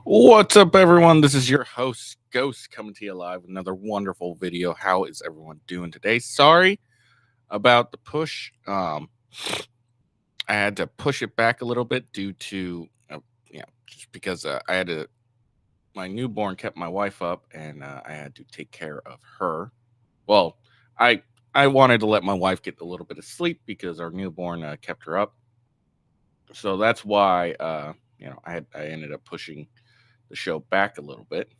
What's up, everyone? This is your host, Ghost, coming to you live with another wonderful video. How is everyone doing today? Sorry about the push. I had to push it back a little bit due to, just because I had to. My newborn kept my wife up, and I had to take care of her. Well, I I wanted to let my wife get a little bit of sleep because our newborn kept her up. So that's why, I ended up pushing the show back a little bit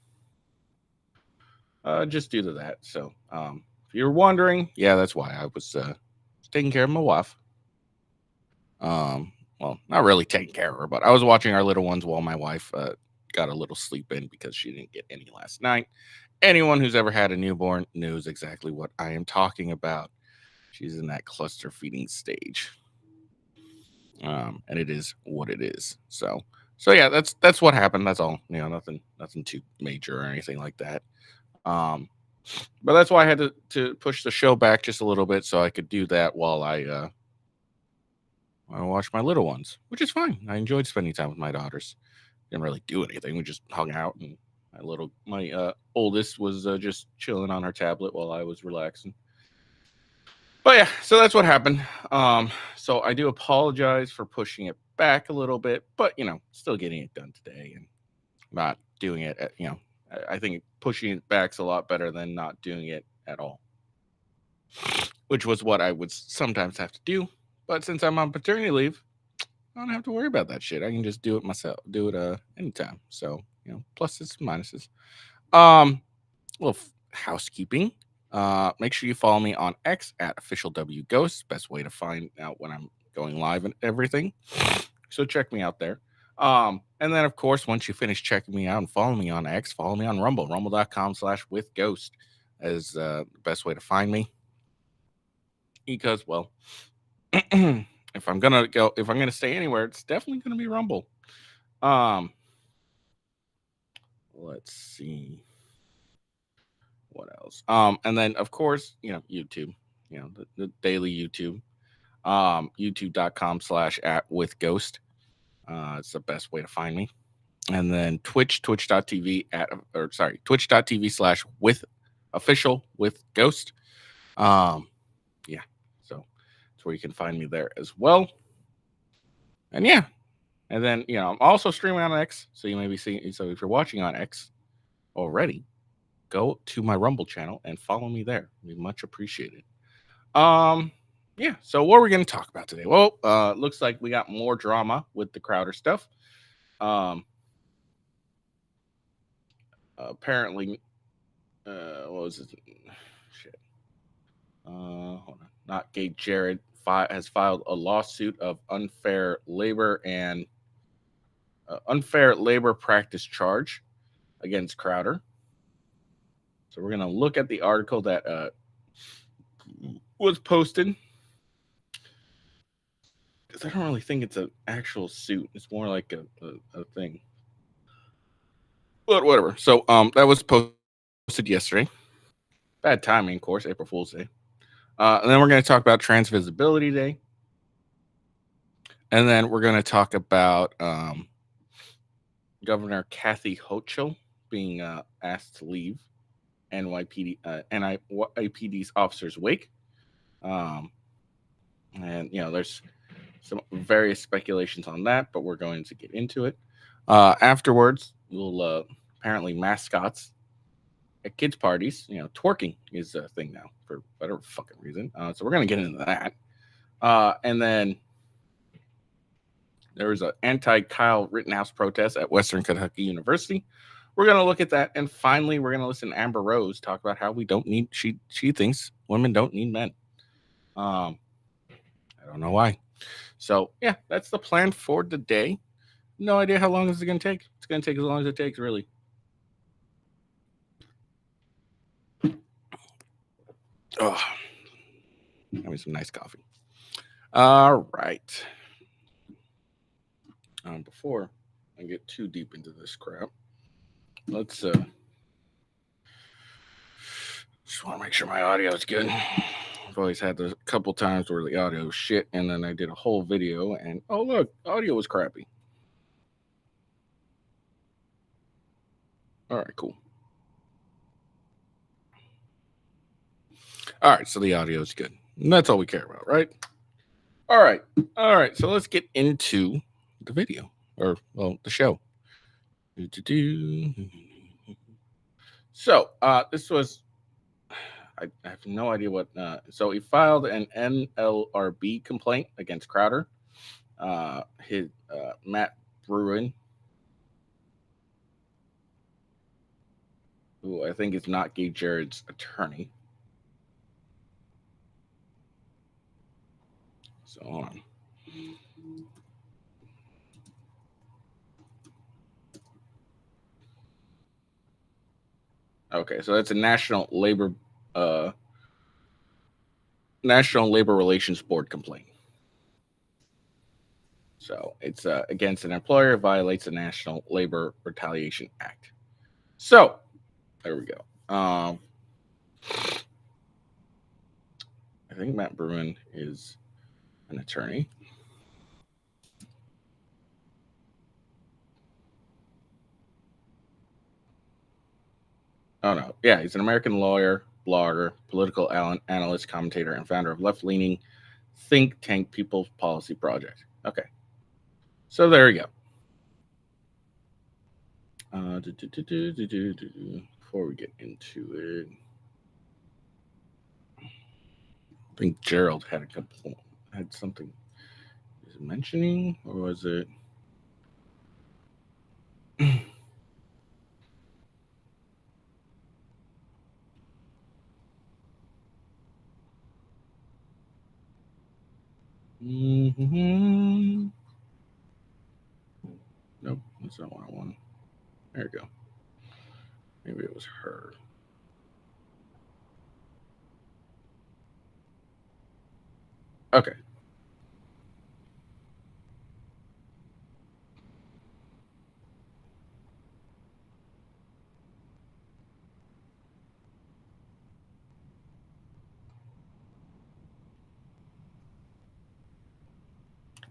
just due to that. So, if you're wondering, yeah, that's why I was taking care of my wife. Well, not really taking care of her, but I was watching our little ones while my wife got a little sleep in because she didn't get any last night. Anyone who's ever had a newborn knows exactly what I am talking about. She's in that cluster feeding stage, and it is what it is. So yeah, that's what happened. That's all. Nothing too major or anything like that. Um, but that's why I had to push the show back just a little bit so I could do that while I watched my little ones, which is fine. I enjoyed spending time with my daughters. Didn't really do anything. We just hung out, and my oldest was just chilling on her tablet while I was relaxing. But yeah, so that's what happened. So I do apologize for pushing it back a little bit, but still getting it done today and not doing it. I think pushing it back's a lot better than not doing it at all, which was what I would sometimes have to do. But since I'm on paternity leave, I don't have to worry about that shit. I can just do it myself, do it anytime. So pluses and minuses. Little housekeeping. Make sure you follow me on X at official W Ghost. Best way to find out when I'm going live and everything. So check me out there. And then of course, once you finish checking me out and follow me on X, follow me on Rumble, rumble.com/withghost is the best way to find me. Because, well, if I'm gonna stay anywhere, it's definitely gonna be Rumble. Let's see what else. And then of course, YouTube, the daily YouTube, youtube.com/at with ghost. It's the best way to find me. And then twitch.tv twitch.tv/with official with ghost. Yeah, so that's where you can find me there as well. And yeah, and then I'm also streaming on X, so you may be seeing. So if you're watching on X already, go to my Rumble channel and follow me there. It'd be much appreciated. Yeah. So what are we going to talk about today? Well, looks like we got more drama with the Crowder stuff. Apparently, what was it? Shit. Hold on. Not Gay Jared has filed a lawsuit of unfair labor and unfair labor practice charge against Crowder. So we're going to look at the article that was posted. Because I don't really think it's an actual suit. It's more like a thing. But whatever. So that was posted yesterday. Bad timing, of course, April Fool's Day. And then we're going to talk about Trans Visibility Day. And then we're going to talk about Governor Kathy Hochul being asked to leave NYPD's officers' wake. And there's some various speculations on that, but we're going to get into it. Afterwards, we'll apparently mascots at kids' parties, twerking is a thing now for whatever fucking reason. So we're going to get into that. And then there was an anti-Kyle Rittenhouse protest at Western Kentucky University. We're going to look at that. And finally, we're going to listen to Amber Rose talk about how she thinks women don't need men. I don't know why. So, yeah, that's the plan for the day. No idea how long this is going to take. It's going to take as long as it takes, really. Oh, having some nice coffee. All right. Before I get too deep into this crap, let's just want to make sure my audio is good. I've always had a couple times where the audio was shit, and then I did a whole video, and oh look, audio was crappy. All right, cool. All right, so the audio is good. And that's all we care about, right? All right. All right. So let's get into the video or, well, the show. Do-do-do. So this was, I have no idea what. So he filed an NLRB complaint against Crowder. His Matt Bruin, who I think is not Gay Jared's attorney. So hold on. Okay, so that's a National Labor Relations Board complaint. So it's against an employer violates the National Labor Retaliation Act. So there we go. I think Matt Bruin is an attorney. Oh no, yeah, he's an American lawyer, blogger, political analyst, commentator, and founder of left-leaning think tank People's Policy Project. Okay, so there we go. Before we get into it, I think Gerald had something he was mentioning, or was it? Mm-hmm. Nope, that's not what I want. There we go. Maybe it was her. Okay.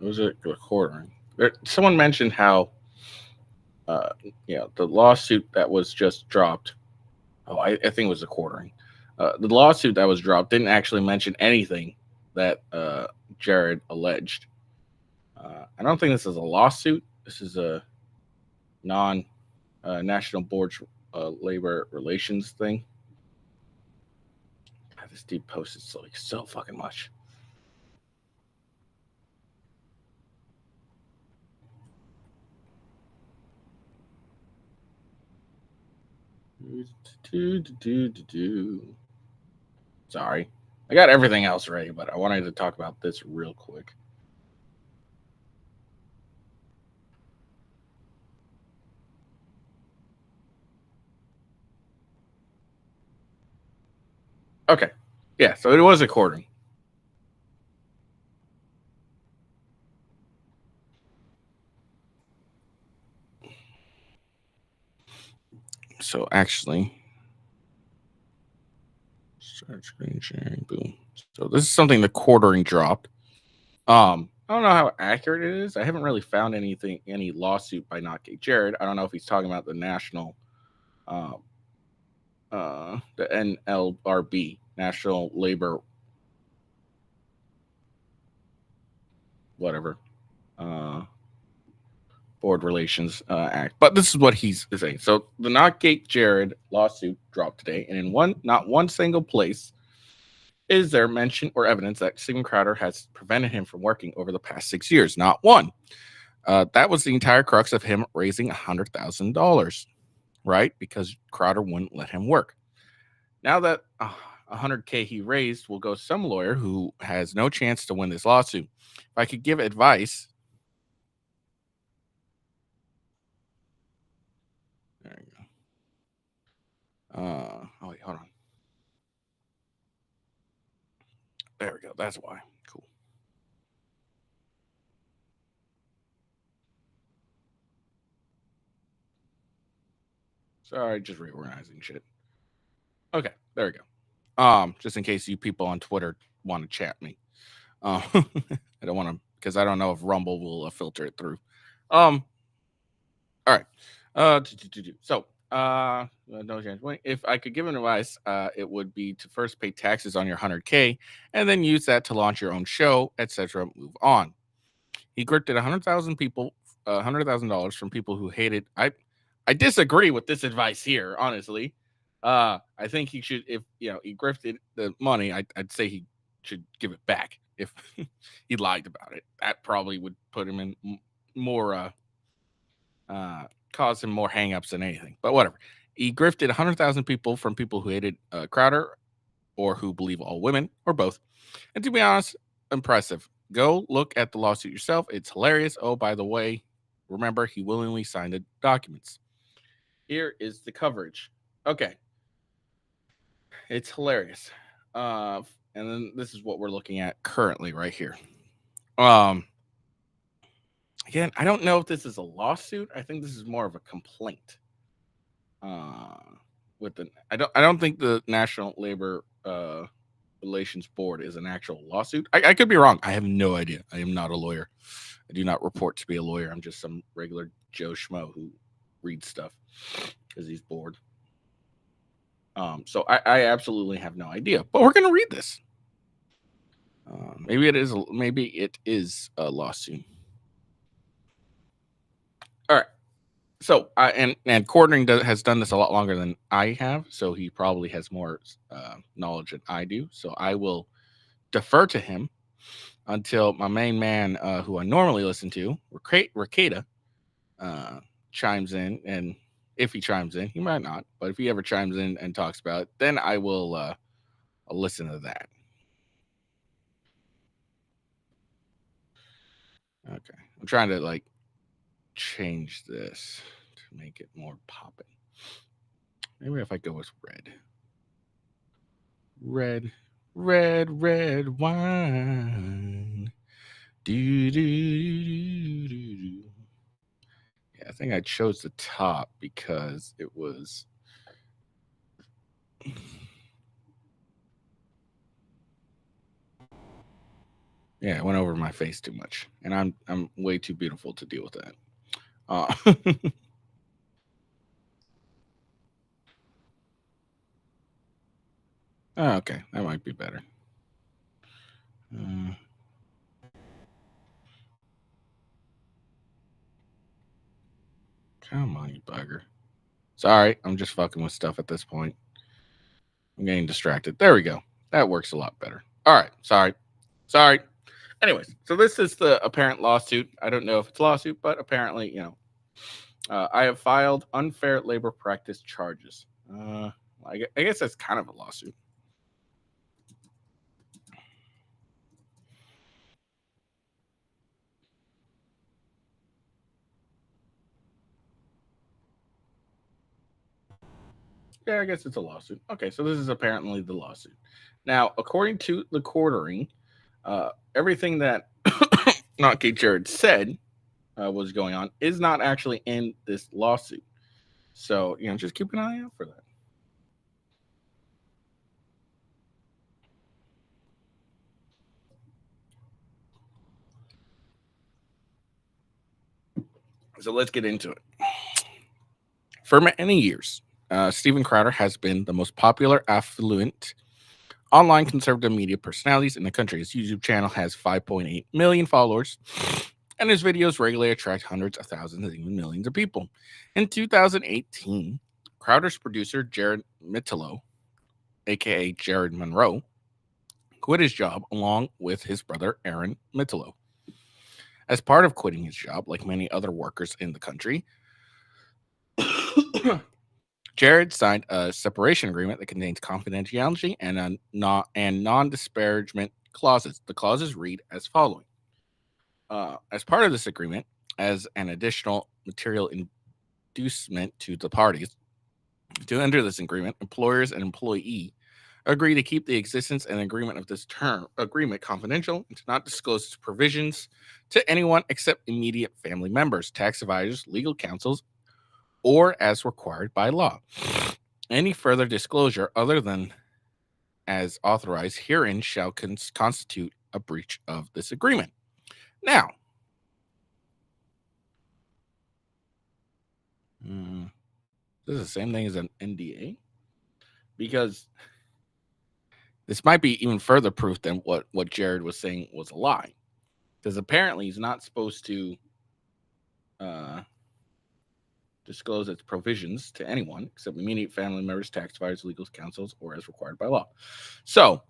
It was a recording. Someone mentioned how, the lawsuit that was just dropped. Oh, I think it was a quartering. The lawsuit that was dropped didn't actually mention anything that Jared alleged. I don't think this is a lawsuit. This is a non-national board labor relations thing. God, this dude posted so fucking much. Sorry. I got everything else ready, but I wanted to talk about this real quick. Okay. Yeah, so it was a quartering. So actually, start screen sharing, boom. So this is something the quartering dropped. I don't know how accurate it is. I haven't really found any lawsuit by Not Gay Jared. I don't know if he's talking about the national, the NLRB, National Labor, whatever, Board Relations Act. But this is what he's saying. So the Not Gay Jared lawsuit dropped today, and in not one single place is there mention or evidence that Steven Crowder has prevented him from working over the past 6 years. Not one. That was the entire crux of him raising $100,000, right? Because Crowder wouldn't let him work. Now that $100K he raised will go to some lawyer who has no chance to win this lawsuit. If I could give advice, there you go. Oh wait, hold on. There we go. That's why. Cool. Sorry, just reorganizing shit. Okay, there we go. Just in case you people on Twitter want to chat me. I don't want to, because I don't know if Rumble will filter it through. All right. So No chance. If I could give an advice, it would be to first pay taxes on your 100K and then use that to launch your own show, etc. Move on. He grifted 100,000 people, $100,000 from people who hated. I disagree with this advice here, honestly. I think he should, if he grifted the money, I'd say he should give it back. If he lied about it, that probably would put him in more, cause him more hangups than anything. But whatever. He grifted 100,000 people from people who hated Crowder or who believe all women or both. And to be honest, impressive. Go look at the lawsuit yourself. It's hilarious. Oh, by the way, remember, he willingly signed the documents. Here is the coverage. Okay. It's hilarious. And then this is what we're looking at currently right here. Again, I don't know if this is a lawsuit. I think this is more of a complaint. I don't think the National Labor Relations Board is an actual lawsuit. I could be wrong. I have no idea. I am not a lawyer. I do not report to be a lawyer. I'm just some regular Joe Schmo who reads stuff because he's bored. So I absolutely have no idea. But we're gonna read this. Maybe it is a lawsuit. All right. So and Cordring has done this a lot longer than I have, so he probably has more knowledge than I do. So I will defer to him until my main man, who I normally listen to, Ricada, chimes in. And if he chimes in, he might not, but if he ever chimes in and talks about it, then I will I'll listen to that. Okay, I'm trying to change this to make it more popping. Maybe if I go with red wine. Do, do, do, do, do. Yeah, I think I chose the top because it was. Yeah, it went over my face too much, and I'm way too beautiful to deal with that. Okay, that might be better. Come on, you bugger. Sorry, I'm just fucking with stuff at this point. I'm getting distracted. There we go. That works a lot better. All right. Sorry. Anyways, so this is the apparent lawsuit. I don't know if it's a lawsuit, but apparently, I have filed unfair labor practice charges. I guess that's kind of a lawsuit. Yeah, I guess it's a lawsuit. Okay, so this is apparently the lawsuit. Now, according to the quartering, everything that not Kate Jared said was going on is not actually in this lawsuit. So, just keep an eye out for that. So let's get into it. For many years, Steven Crowder has been the most popular, affluent online conservative media personalities in the country. His YouTube channel has 5.8 million followers, and his videos regularly attract hundreds of thousands and even millions of people. In 2018, Crowder's producer, Jared Mittello, aka Jared Monroe, quit his job along with his brother, Aaron Mittello. As part of quitting his job, like many other workers in the country, Jared signed a separation agreement that contains confidentiality and non-disparagement clauses. The clauses read as following. As part of this agreement, as an additional material inducement to the parties, to enter this agreement, employers and employee agree to keep the existence and agreement of this term agreement confidential and to not disclose its provisions to anyone except immediate family members, tax advisors, legal counsels, or as required by law. Any further disclosure other than as authorized herein shall constitute a breach of this agreement. Now, This is the same thing as an NDA? Because this might be even further proof than what Jared was saying was a lie. Because apparently he's not supposed to disclose its provisions to anyone except immediate family members, tax advisors, legal counsels, or as required by law. So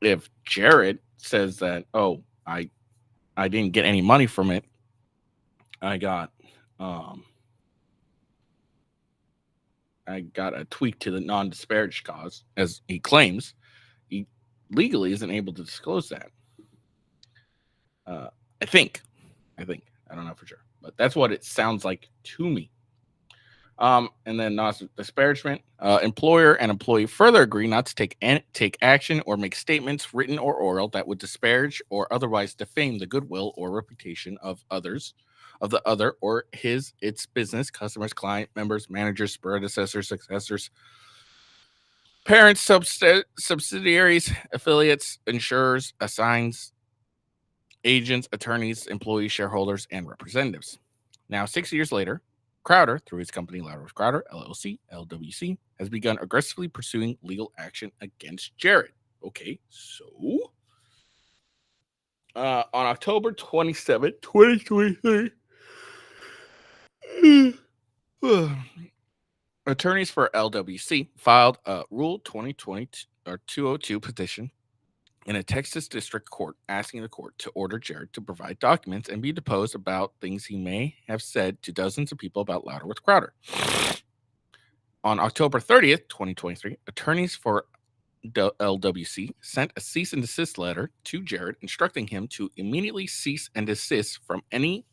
if Jared says that, oh, I didn't get any money from it, I got a tweak to the non-disparage clause, as he claims, he legally isn't able to disclose that. I think. I don't know for sure, but that's what it sounds like to me. And then non-disparagement. Employer and employee further agree not to take action or make statements, written or oral, that would disparage or otherwise defame the goodwill or reputation of the other or its business, customers, client, members, managers, predecessors, successors, parents, subsidiaries, affiliates, insurers, assigns, agents, attorneys, employees, shareholders, and representatives. Now, 6 years later, Crowder, through his company Louder with Crowder, LLC, LWC, has begun aggressively pursuing legal action against Jared. Okay, so on October 27, 2023, attorneys for LWC filed a Rule 2020 or 202 petition in a Texas district court asking the court to order Jared to provide documents and be deposed about things he may have said to dozens of people about Louder with Crowder. On October 30th, 2023, attorneys for LWC sent a cease and desist letter to Jared instructing him to immediately cease and desist from any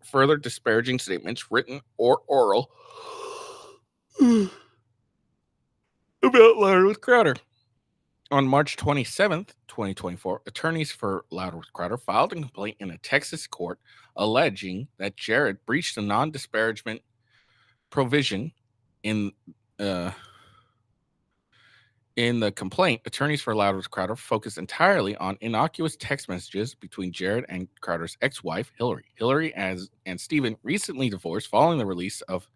further disparaging statements, written or oral, about Louder with Crowder. On March 27th, 2024, attorneys for Louder with Crowder filed a complaint in a Texas court alleging that Jared breached a non-disparagement provision in the complaint. Attorneys for Louder with Crowder focused entirely on innocuous text messages between Jared and Crowder's ex-wife, Hillary. Hillary and Stephen recently divorced following the release of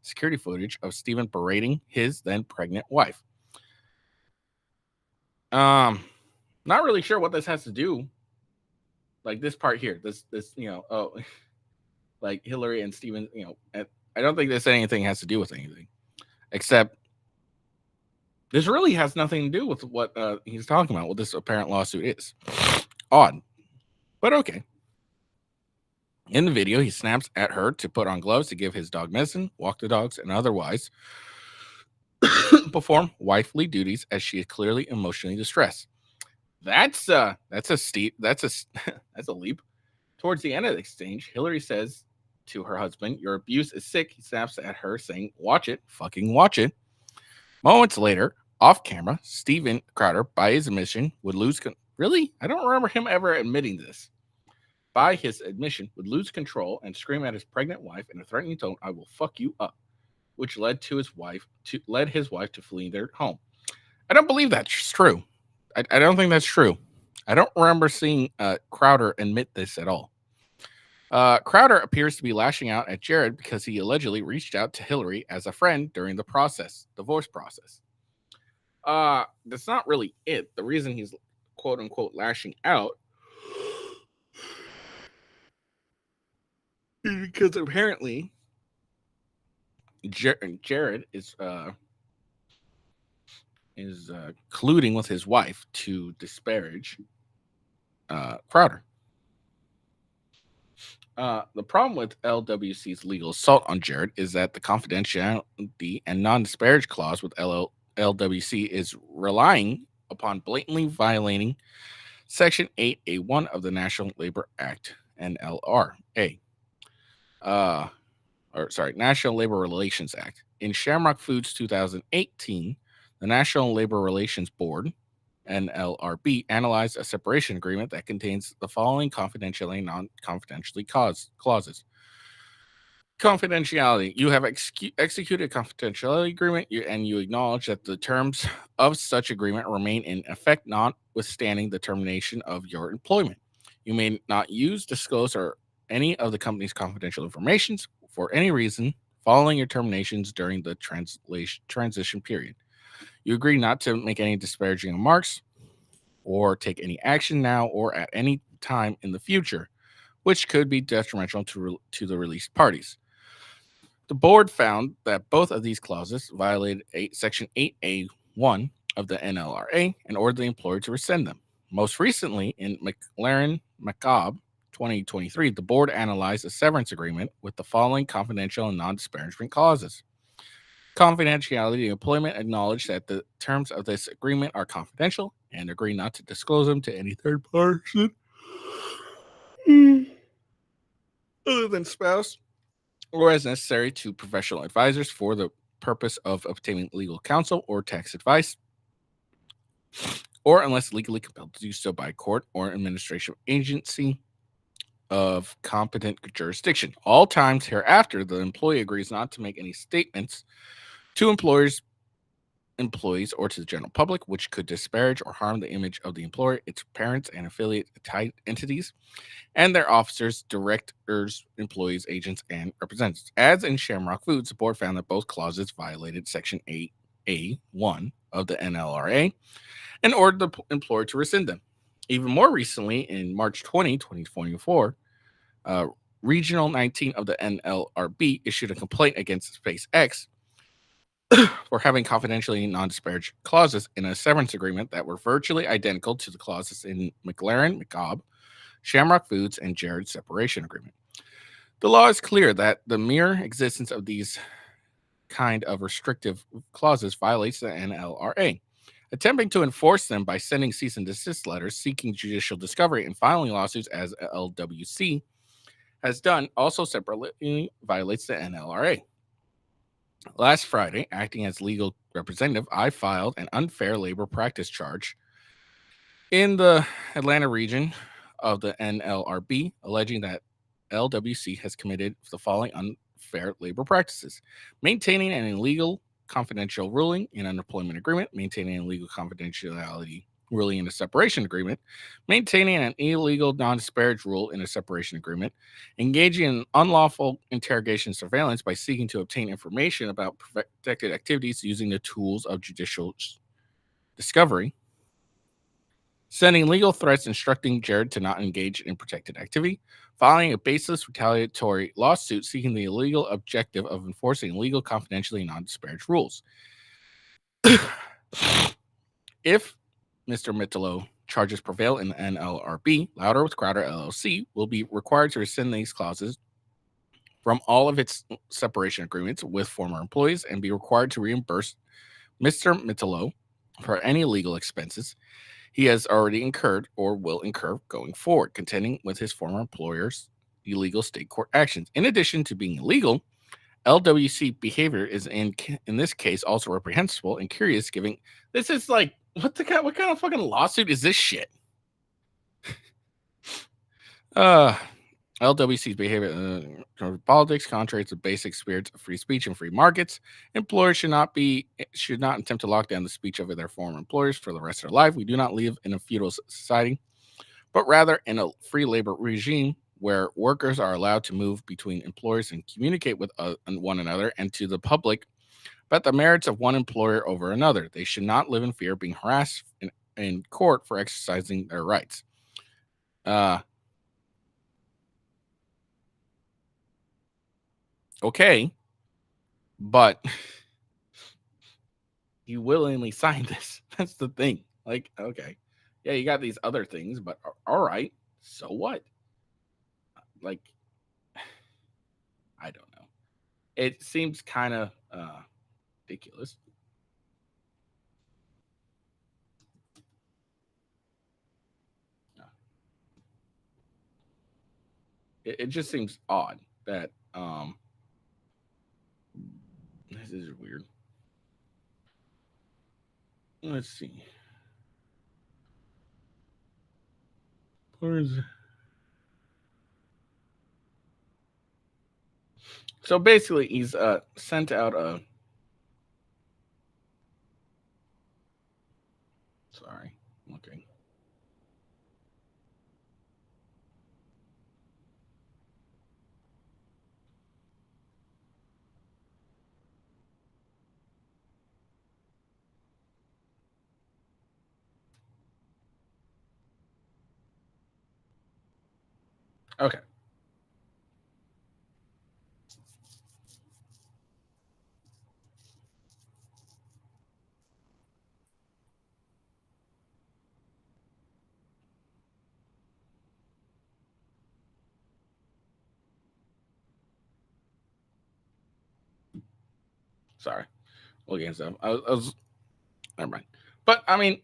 security footage of Stephen berating his then pregnant wife. Not really sure what this has to do. Like this part here, this like Hillary and Stephen, I don't think this anything has to do with anything, except this really has nothing to do with what he's talking about, what this apparent lawsuit is. Odd, but okay. In the video, he snaps at her to put on gloves to give his dog medicine, walk the dogs, and otherwise perform wifely duties as she is clearly emotionally distressed. That's a leap. Towards the end of the exchange, Hillary says to her husband, "Your abuse is sick." He snaps at her, saying, "Watch it, fucking watch it." Moments later, off camera, Stephen Crowder, by his admission, would lose. Really? I don't remember him ever admitting this. By his admission, would lose control and scream at his pregnant wife in a threatening tone, "I will fuck you up," which led his wife to flee their home. I don't believe that's true. I don't think that's true. I don't remember seeing Crowder admit this at all. Crowder appears to be lashing out at Jared because he allegedly reached out to Hillary as a friend during the divorce process. That's not really it. The reason he's quote unquote lashing out is because apparently Jared is colluding with his wife to disparage Crowder. The problem with LWC's legal assault on Jared is that the confidentiality and non-disparage clause with LWC is relying upon blatantly violating Section 8A1 of the National Labor Act, NLRA. National Labor Relations Act. In Shamrock Foods 2018, the National Labor Relations Board, NLRB, analyzed a separation agreement that contains the following confidentiality and non-confidentiality clauses. Confidentiality. You have executed a confidentiality agreement and you acknowledge that the terms of such agreement remain in effect notwithstanding the termination of your employment. You may not use, disclose, or any of the company's confidential information for any reason following your terminations during the transition period. You agree not to make any disparaging remarks or take any action now or at any time in the future, which could be detrimental to the released parties. The board found that both of these clauses violated Section 8A1 of the NLRA and ordered the employer to rescind them. Most recently, in McLaren McCobb 2023, the board analyzed a severance agreement with the following confidential and non disparagement clauses. Confidentiality of employment acknowledged that the terms of this agreement are confidential and agree not to disclose them to any third person other than spouse or as necessary to professional advisors for the purpose of obtaining legal counsel or tax advice, or unless legally compelled to do so by court or administrative agency of competent jurisdiction. All times hereafter, the employee agrees not to make any statements to employees, or to the general public, which could disparage or harm the image of the employer, its parents and affiliate entities, and their officers, directors, employees, agents, and representatives. As in Shamrock Foods, the board found that both clauses violated Section 8A1 of the NLRA and ordered the employer to rescind them. Even more recently, in March 2024, Regional 19 of the NLRB issued a complaint against SpaceX for having confidentially non-disparage clauses in a severance agreement that were virtually identical to the clauses in McLaren McCobb, Shamrock Foods, and Jared's separation agreement. The law is clear that the mere existence of these kind of restrictive clauses violates the NLRA. Attempting to enforce them by sending cease and desist letters, seeking judicial discovery, and filing lawsuits as LWC has done also separately violates the NLRA. Last Friday, acting as legal representative, I filed an unfair labor practice charge in the Atlanta region of the NLRB, alleging that LWC has committed the following unfair labor practices: maintaining an illegal confidential ruling in an employment agreement, maintaining an illegal confidentiality ruling in a separation agreement, maintaining an illegal non-disparage rule in a separation agreement, engaging in unlawful interrogation surveillance by seeking to obtain information about protected activities using the tools of judicial discovery, sending legal threats instructing Jared to not engage in protected activity, filing a baseless retaliatory lawsuit seeking the illegal objective of enforcing legal confidentiality non-disparage rules. If Mr. Mitterloh charges prevail in the NLRB, Louder with Crowder LLC will be required to rescind these clauses from all of its separation agreements with former employees and be required to reimburse Mr. Mitterloh for any legal expenses he has already incurred or will incur going forward, contending with his former employer's illegal state court actions. In addition to being illegal, LWC behavior is in this case also reprehensible and curious. Giving this is like what kind of fucking lawsuit is this shit? LWC's behavior politics contrary to basic spirits of free speech and free markets. Employers should not attempt to lock down the speech of their former employers for the rest of their life. We do not live in a feudal society, but rather in a free labor regime where workers are allowed to move between employers and communicate with one another and to the public about the merits of one employer over another. They should not live in fear of being harassed in court for exercising their rights. Okay, but you willingly signed this. That's the thing. Like, okay, yeah, you got these other things, but all right, so what? Like, I don't know. It seems kind of ridiculous. It just seems odd that this is weird. Let's see. So basically, he's sent out a. Sorry, okay. Okay. Sorry. Looking at stuff. I was never mind. But I mean,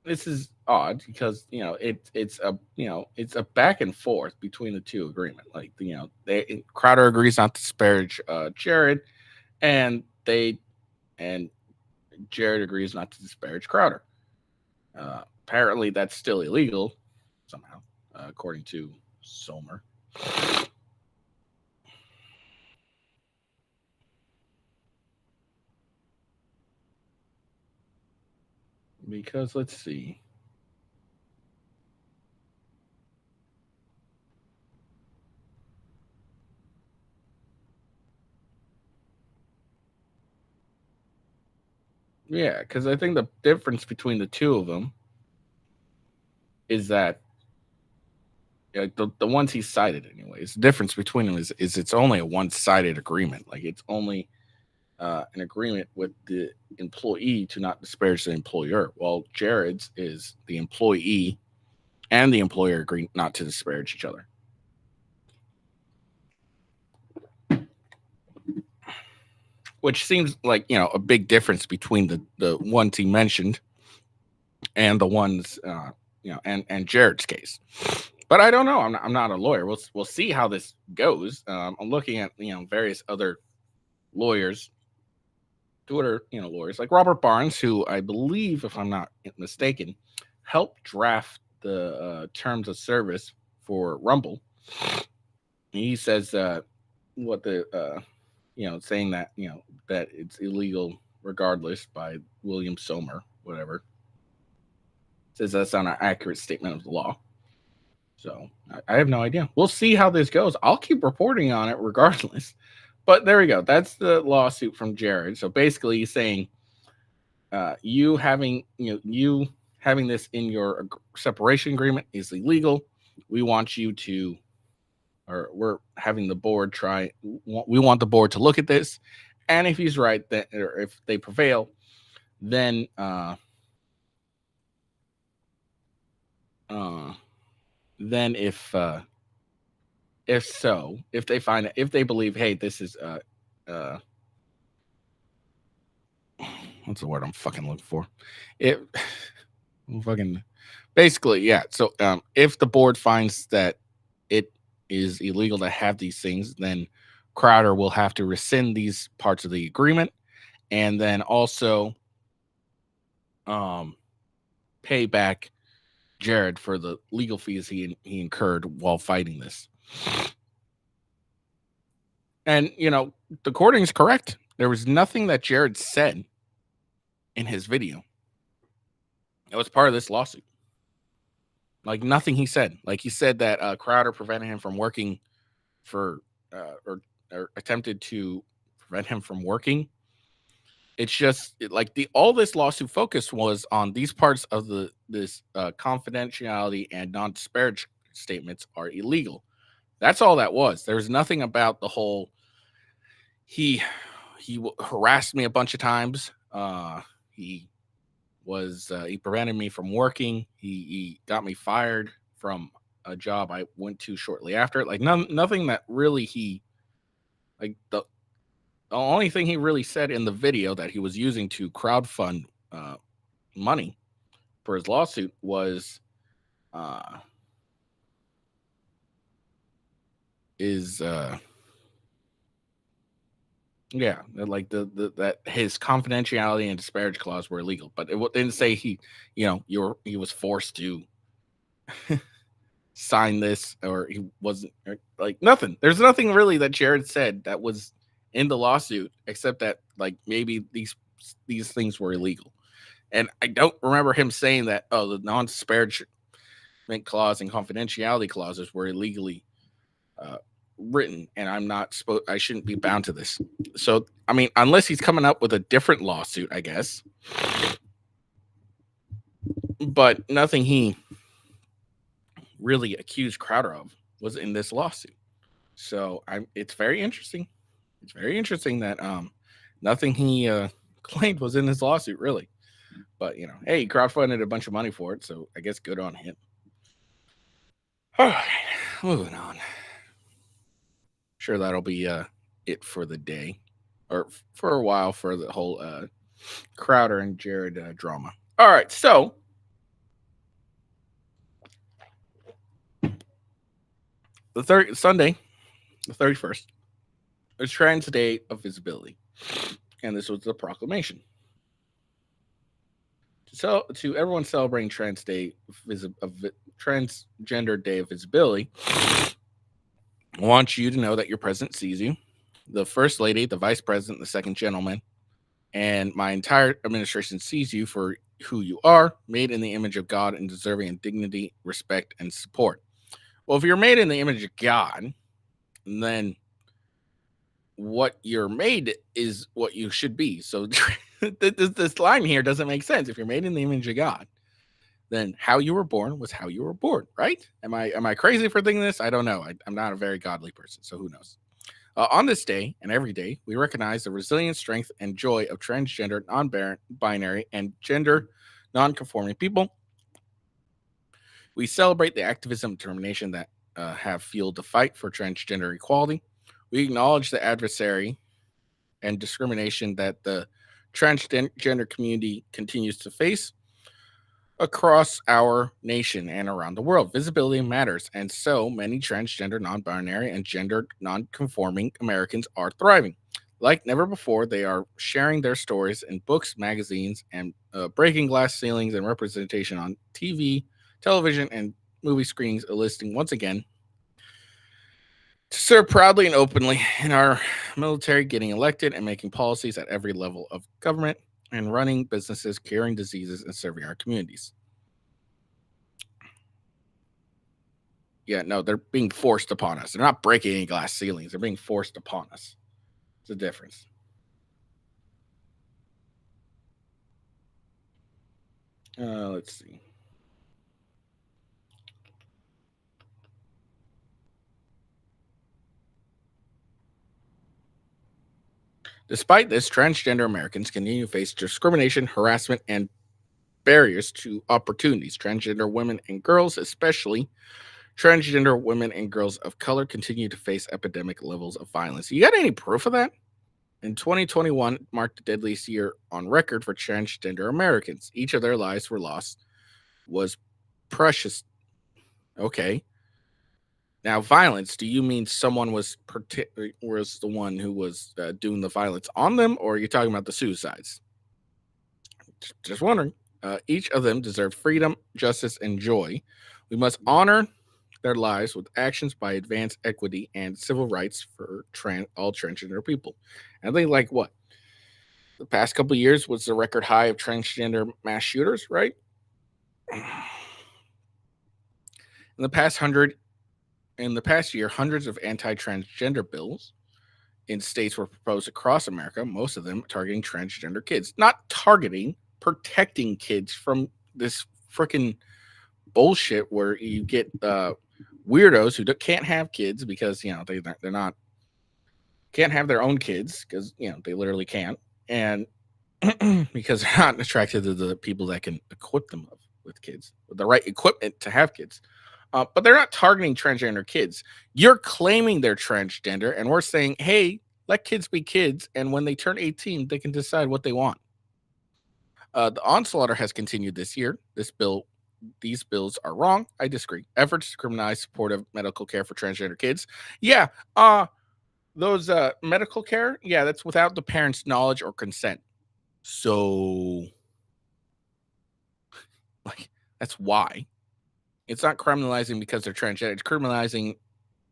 this is odd because it's a back and forth between the two agreement. Like Crowder agrees not to disparage Jared, and they and Jared agrees not to disparage Crowder. Apparently, that's still illegal somehow, according to Somer. Because let's see. Yeah, because I think the difference between the two of them is that the ones he cited, anyways. The difference between them is it's only a one sided agreement. Like it's only an agreement with the employee to not disparage the employer. While Jared's is the employee and the employer agree not to disparage each other. Which seems like a big difference between the ones he mentioned and the ones and Jared's case. But I don't know. I'm not a lawyer. We'll see how this goes. I'm looking at various other lawyers, Twitter lawyers like Robert Barnes, who I believe, if I'm not mistaken, helped draft the terms of service for Rumble. He says what the saying that that it's illegal regardless by William Somer, whatever. Says that's not an accurate statement of the law. So I have no idea. We'll see how this goes. I'll keep reporting on it regardless. But there we go. That's the lawsuit from Jared. So basically, he's saying you having this in your separation agreement is illegal. We want you to, or we're having the board try. We want the board to look at this, and if he's right, that or if they prevail, then then if so, if they find it, if they believe, hey, this is what's the word I'm fucking looking for? It fucking basically, yeah. So if the board finds that it is illegal to have these things, then Crowder will have to rescind these parts of the agreement and then also pay back Jared for the legal fees he incurred while fighting this. And the recording is correct. There was nothing that Jared said in his video that was part of this lawsuit. Like nothing he said. Like he said that Crowder prevented him from working for or attempted to prevent him from working. It's just like all this lawsuit focus was on these parts of this confidentiality and non-disparage statements are illegal. That's all that was. There's nothing about the whole he harassed me a bunch of times. He prevented me from working. He got me fired from a job I went to shortly after. Like nothing that really the only thing he really said in the video that he was using to crowdfund money for his lawsuit was yeah, like that his confidentiality and disparage clause were illegal, but it didn't say he was forced to sign this or he wasn't like nothing. There's nothing really that Jared said that was in the lawsuit except that like maybe these things were illegal. And I don't remember him saying that the non-disparagement clause and confidentiality clauses were illegally written and I shouldn't be bound to this. So I mean, unless he's coming up with a different lawsuit, I guess. But nothing he really accused Crowder of. was in this lawsuit. So it's very interesting. It's very interesting that nothing he claimed was in his lawsuit really. But hey, he crowdfunded a bunch of money for it, so I guess good on him. All right, moving on. Sure, that'll be it for the day, or for a while for the whole Crowder and Jared drama. All right, so the third Sunday, the 31st, is Trans Day of Visibility, and this was the proclamation. So, to everyone celebrating Transgender Day of Visibility, I want you to know that your president sees you, the first lady, the vice president, the second gentleman, and my entire administration sees you for who you are, made in the image of God and deserving of dignity, respect, and support. Well, if you're made in the image of God, then what you're made is what you should be. So this line here doesn't make sense. If you're made in the image of God, then how you were born was how you were born, right? Am I crazy for thinking this? I don't know. I'm not a very godly person, so who knows? On this day and every day, we recognize the resilience, strength, and joy of transgender, non-binary, and gender non-conforming people. We celebrate the activism and determination that have fueled the fight for transgender equality. We acknowledge the adversary and discrimination that the transgender community continues to face across our nation and around the world. Visibility matters, and so many transgender, non binary, and gender non conforming Americans are thriving. Like never before, they are sharing their stories in books, magazines, and breaking glass ceilings and representation on TV, television, and movie screens, enlisting once again to serve proudly and openly in our military, getting elected and making policies at every level of government, and running businesses, curing diseases, and serving our communities. Yeah, no, they're being forced upon us. They're not breaking any glass ceilings. They're being forced upon us. It's a difference. Let's see. Despite this, transgender Americans continue to face discrimination, harassment, and barriers to opportunities. Transgender women and girls, especially transgender women and girls of color, continue to face epidemic levels of violence. You got any proof of that? In 2021 marked the deadliest year on record for transgender Americans. Each of their lives were lost was precious. Okay. Now, violence. Do you mean someone was the one who was doing the violence on them, or are you talking about the suicides? Just wondering. Each of them deserve freedom, justice, and joy. We must honor their lives with actions by advance equity and civil rights for all transgender people. And they like what? The past couple of years was the record high of transgender mass shooters, right? In the past year, hundreds of anti-transgender bills in states were proposed across America, most of them targeting transgender kids. Not targeting, protecting kids from this freaking bullshit where you get weirdos who can't have kids because they're not can't have their own kids because they literally can't, and because they're not attracted to the people that can equip them with kids with the right equipment to have kids. But they're not targeting transgender kids. You're claiming they're transgender, and we're saying, hey, let kids be kids, and when they turn 18, they can decide what they want. The onslaught has continued this year. These bills are wrong. I disagree. Efforts to criminalize supportive medical care for transgender kids. Yeah, those medical care. Yeah, that's without the parents' knowledge or consent. So, like, that's why. It's not criminalizing because they're transgender. It's criminalizing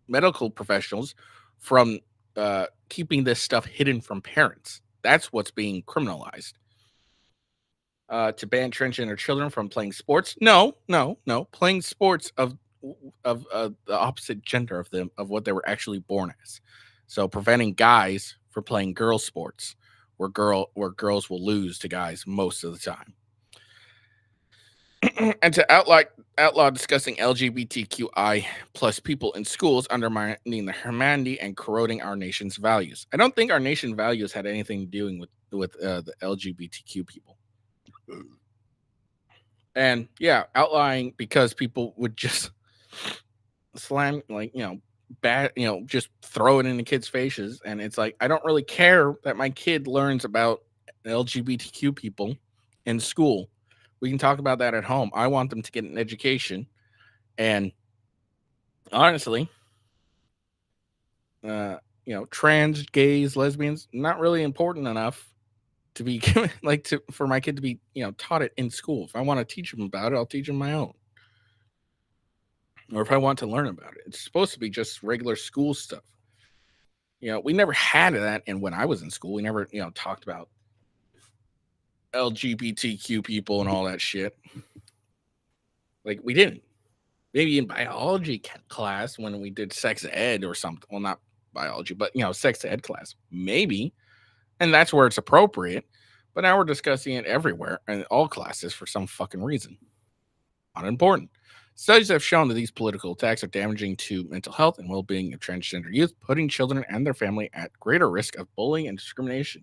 medical professionals from keeping this stuff hidden from parents. That's what's being criminalized. To ban transgender children from playing sports? No. Playing sports of the opposite gender of them, of what they were actually born as. So preventing guys from playing girl sports, where girls will lose to guys most of the time. And to outlaw discussing LGBTQI plus people in schools, undermining the humanity and corroding our nation's values. I don't think our nation values had anything doing with the LGBTQ people. And yeah, outlying because people would just slam, like, bad, just throw it in the kids' faces. And it's like, I don't really care that my kid learns about LGBTQ people in school. We can talk about that at home. I want them to get an education. And honestly, trans, gays, lesbians, not really important enough to be like to for my kid to be, taught it in school. If I want to teach them about it, I'll teach them my own. Or if I want to learn about it, it's supposed to be just regular school stuff. We never had that. And when I was in school, we never, talked about LGBTQ people and all that shit. Like, we didn't. Maybe in biology class when we did sex ed or something. Well, not biology, but sex ed class. Maybe. And that's where it's appropriate. But now we're discussing it everywhere in all classes for some fucking reason. Unimportant. Studies have shown that these political attacks are damaging to mental health and well being of transgender youth, putting children and their family at greater risk of bullying and discrimination.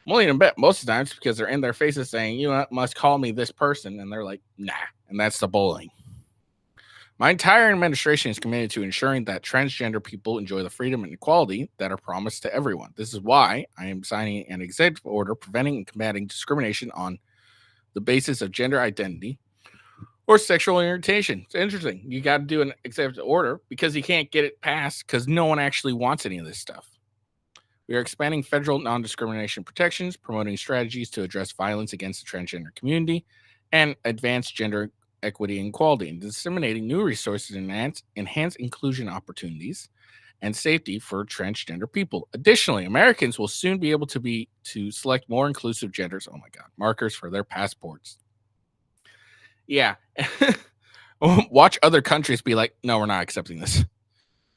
I'm willing to bet most of the times because they're in their faces saying, must call me this person. And they're like, nah. And that's the bullying. My entire administration is committed to ensuring that transgender people enjoy the freedom and equality that are promised to everyone. This is why I am signing an executive order preventing and combating discrimination on the basis of gender identity or sexual orientation. It's interesting. You got to do an executive order because you can't get it passed because no one actually wants any of this stuff. We are expanding federal non discrimination protections, promoting strategies to address violence against the transgender community, and advance gender equity and equality, and disseminating new resources to enhance inclusion opportunities and safety for transgender people. Additionally, Americans will soon be able to select more inclusive genders. Oh my God, markers for their passports. Yeah. Watch other countries be like, no, we're not accepting this.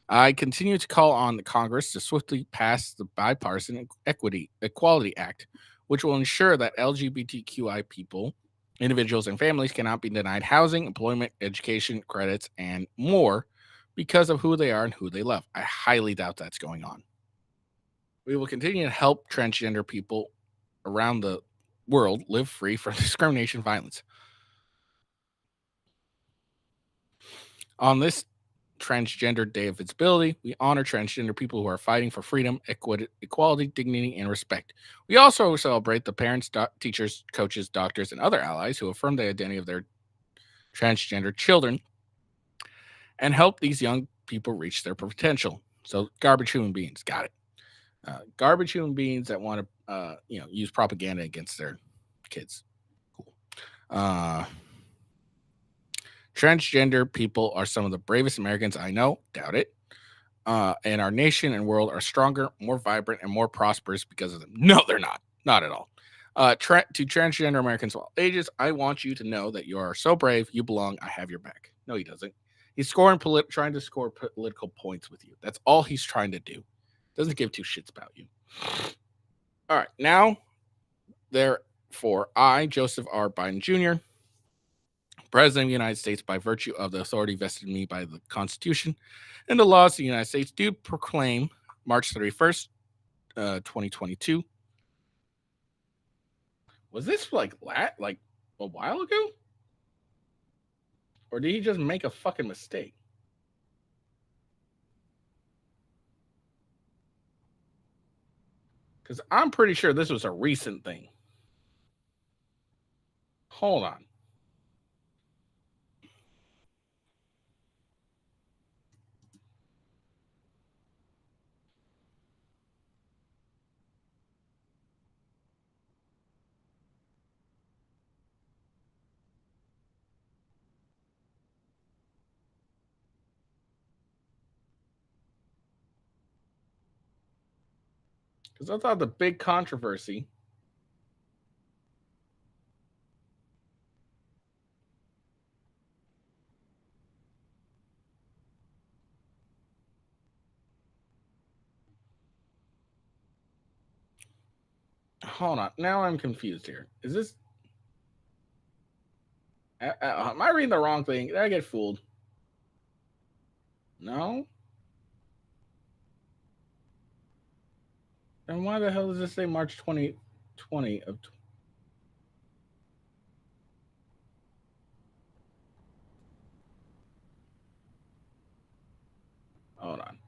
I continue to call on the Congress to swiftly pass the Bipartisan Equality Act, which will ensure that LGBTQI people, individuals, and families cannot be denied housing, employment, education, credits, and more because of who they are and who they love. I highly doubt that's going on. We will continue to help transgender people around the world live free from discrimination and violence. On this Transgender Day of Visibility, we honor transgender people who are fighting for freedom, equality, dignity, and respect. We also celebrate the parents, teachers, coaches, doctors, and other allies who affirm the identity of their transgender children and help these young people reach their potential. So, garbage human beings, got it. Garbage human beings that want to, use propaganda against their kids. Cool. Transgender people are some of the bravest Americans I know. Doubt it. And our nation and world are stronger, more vibrant, and more prosperous because of them. No, they're not. Not at all. To transgender Americans of all ages, I want you to know that you are so brave. You belong. I have your back. No, he doesn't. He's trying to score political points with you. That's all he's trying to do. Doesn't give two shits about you. All right. Now, therefore, I, Joseph R. Biden Jr., President of the United States, by virtue of the authority vested in me by the Constitution and the laws of the United States, do proclaim March 31st, 2022. Was this like a while ago? Or did he just make a fucking mistake? Because I'm pretty sure this was a recent thing. Hold on. Because I thought the big controversy. Hold on. Now I'm confused here. Is this. Am I reading the wrong thing? Did I get fooled? No. Then why the hell does this say March 2020 of? Hold on.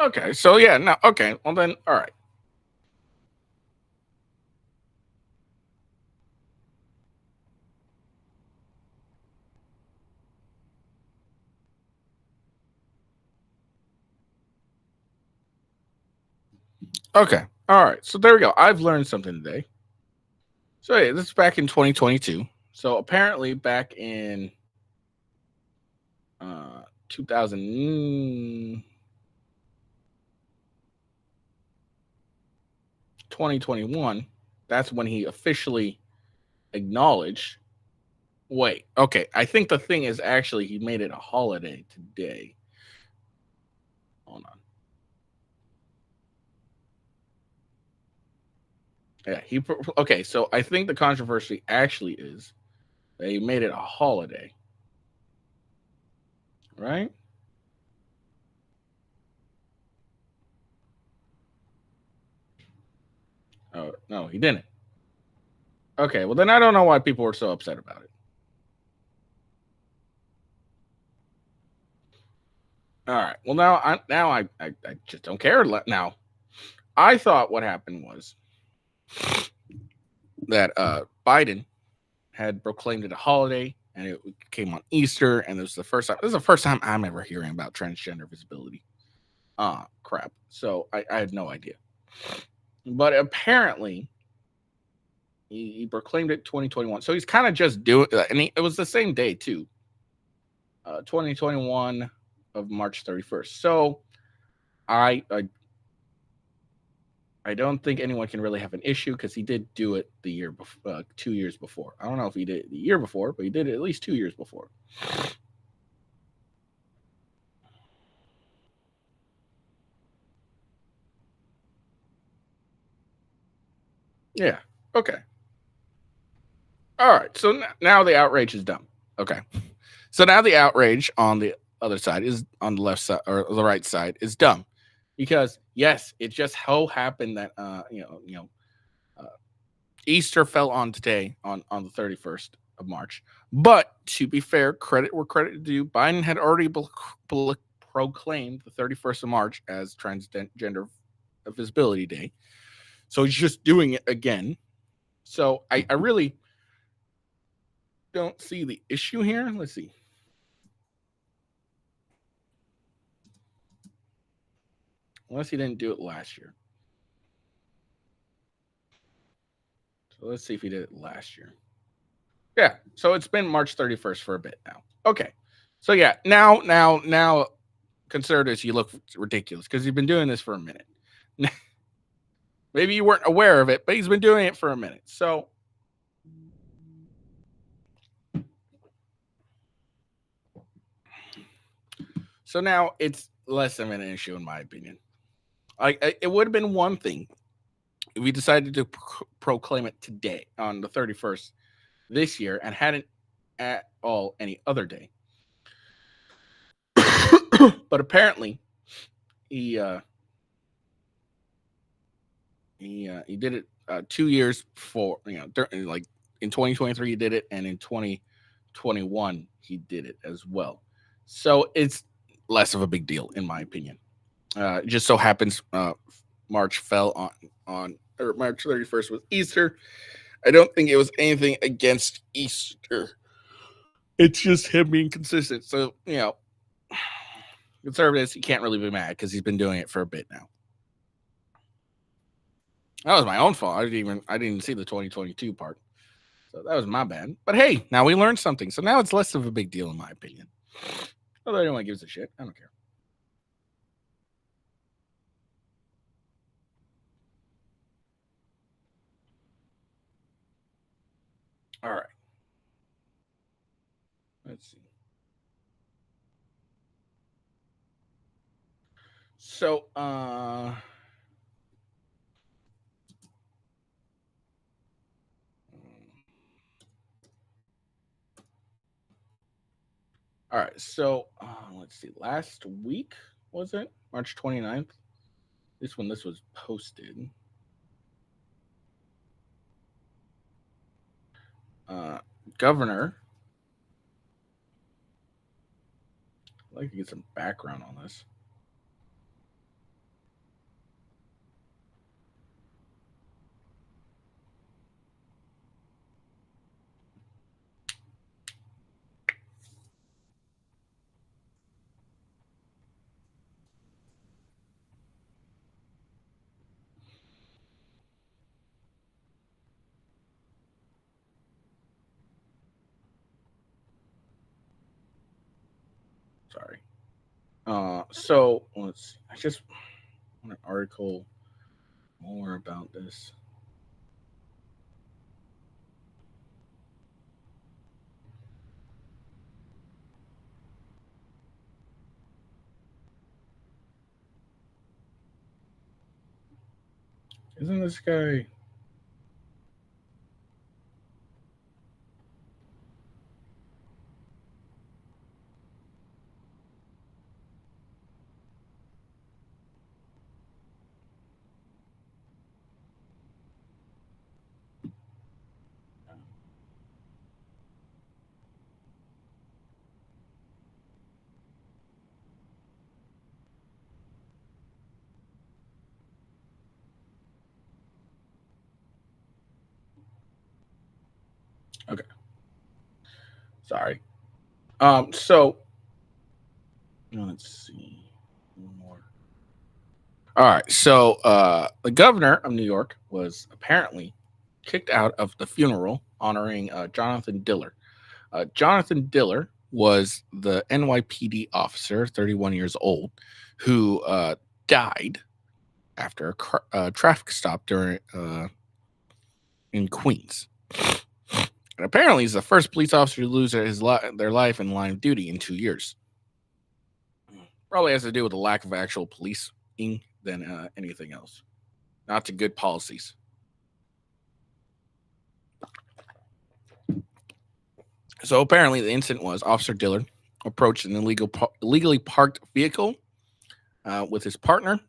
Okay, so yeah, no, okay, well then, all right. Okay, all right. So there we go. I've learned something today. So yeah, this is back in 2022. So apparently, back in 2000, 2021, that's when he officially acknowledged. Wait, okay. I think the thing is actually he made it a holiday today. Hold on. Yeah, okay. So I think the controversy actually is that he made it a holiday, right? Oh no, he didn't. Okay, well then I don't know why people were so upset about it. All right. Well now I just don't care now. I thought what happened was that Biden had proclaimed it a holiday and it came on Easter and this is the first time I'm ever hearing about transgender visibility. Crap. So I had no idea. But apparently he proclaimed it 2021. So he's kind of just doing and it was the same day too. 2021 of March 31st. So I, I I don't think anyone can really have an issue because he did do it the year before, 2 years before. I don't know if he did it the year before, but he did it at least 2 years before. Yeah. Okay. All right. So now the outrage is done. Okay. So now the outrage on the other side is on the left side or the right side is dumb because yes, it just so happened that uh, Easter fell on today on the 31st of March. But to be fair, credit where credit is due, Biden had already proclaimed the 31st of March as Transgender Visibility Day. So he's just doing it again. So I really don't see the issue here. Let's see. Unless he didn't do it last year. So let's see if he did it last year. Yeah. So it's been March 31st for a bit now. Okay. So yeah, now conservatives, you look ridiculous because you've been doing this for a minute. Maybe you weren't aware of it, but he's been doing it for a minute. So now it's less of an issue, in my opinion. It would have been one thing if we decided to proclaim it today on the 31st this year and hadn't at all any other day. But apparently, he he did it 2 years before. Like in 2023 he did it, and in 2021 he did it as well. So it's less of a big deal, in my opinion. It just so happens March fell on or March 31st was Easter. I don't think it was anything against Easter. It's just him being consistent. So, conservatives, he can't really be mad because he's been doing it for a bit now. That was my own fault. I didn't even see the 2022 part. So that was my bad. But hey, now we learned something. So now it's less of a big deal in my opinion. Although anyone gives a shit. I don't care. All right. Let's see. So, all right. So, let's see. Last week, was it? March 29th? This when this was posted. Governor. I'd like to get some background on this. Sorry. So let's see. I just want an article more about this. Isn't this guy? Okay. Sorry. So let's see. One more. All right. So the governor of New York was apparently kicked out of the funeral honoring Jonathan Diller. Jonathan Diller was the NYPD officer, 31 years old, who died after a traffic stop during in Queens. And apparently, he's the first police officer to lose their life in line of duty in 2 years. Probably has to do with the lack of actual policing than anything else. Not to good policies. So apparently, the incident was Officer Dillard approached an illegally parked vehicle with his partner,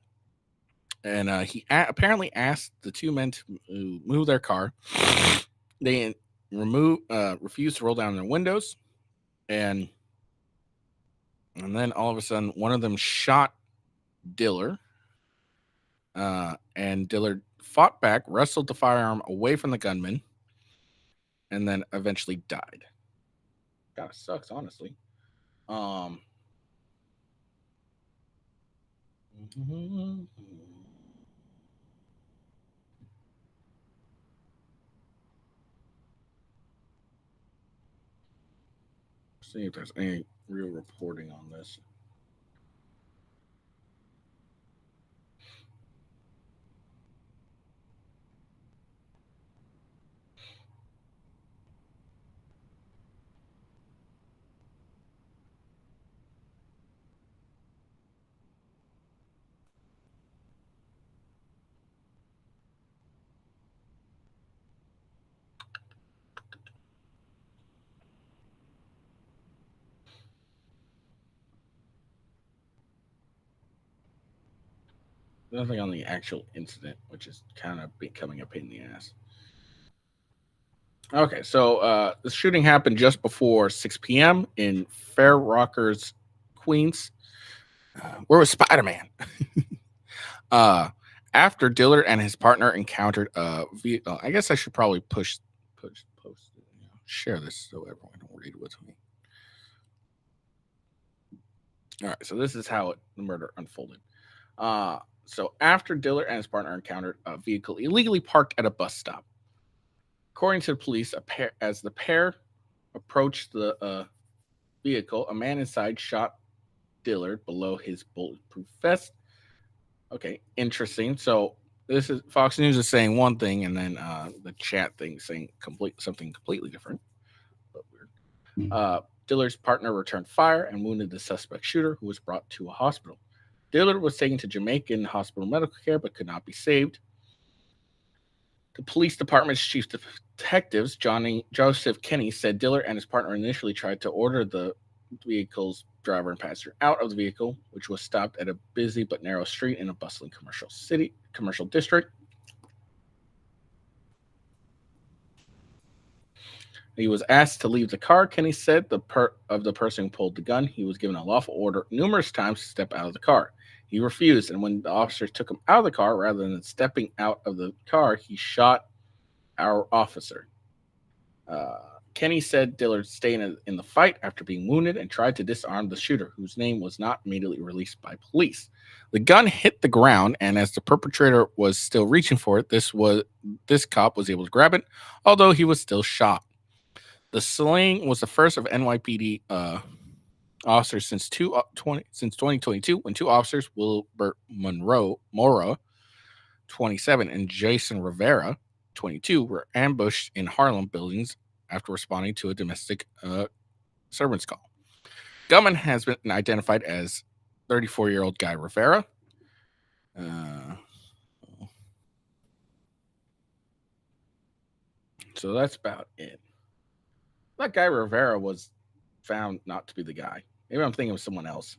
and he apparently asked the two men to move their car. They refused to roll down their windows, and then all of a sudden, one of them shot Diller, and Dillard fought back, wrestled the firearm away from the gunman, and then eventually died. Kind of sucks, honestly. See if there's any real reporting on this. Nothing on the actual incident, which is kind of becoming a pain in the ass. Okay, so the shooting happened just before 6 p.m. in Fair Rockers, Queens. Where was Spider Man? After Dillard and his partner encountered a vehicle, I guess I should probably post, share this so everyone will read it with me. All right, so this is how the murder unfolded. So after Diller and his partner encountered a vehicle illegally parked at a bus stop, according to the police, as the pair approached the vehicle, a man inside shot Dillard below his bulletproof vest. Okay, interesting. So this is Fox News is saying one thing, and then the chat thing saying something completely different, but weird. Dillard's partner returned fire and wounded the suspect shooter, who was brought to a hospital. Dillard was taken to Jamaican hospital medical care, but could not be saved. The police department's chief detectives, Joseph Kenny, said Dillard and his partner initially tried to order the vehicle's driver and passenger out of the vehicle, which was stopped at a busy but narrow street in a bustling commercial district. He was asked to leave the car. Kenny said of the person who pulled the gun, he was given a lawful order numerous times to step out of the car. He refused, and when the officers took him out of the car, rather than stepping out of the car, he shot our officer. Kenny said Dillard stayed in the fight after being wounded and tried to disarm the shooter, whose name was not immediately released by police. The gun hit the ground, and as the perpetrator was still reaching for it, this cop was able to grab it, although he was still shot. The slaying was the first of NYPD officers since 2022, when two officers, Wilbert Mora, 27, and Jason Rivera, 22, were ambushed in Harlem buildings after responding to a domestic servant's call. Gunman has been identified as 34-year-old Guy Rivera. So that's about it. That Guy Rivera was found not to be the guy. Maybe I'm thinking of someone else.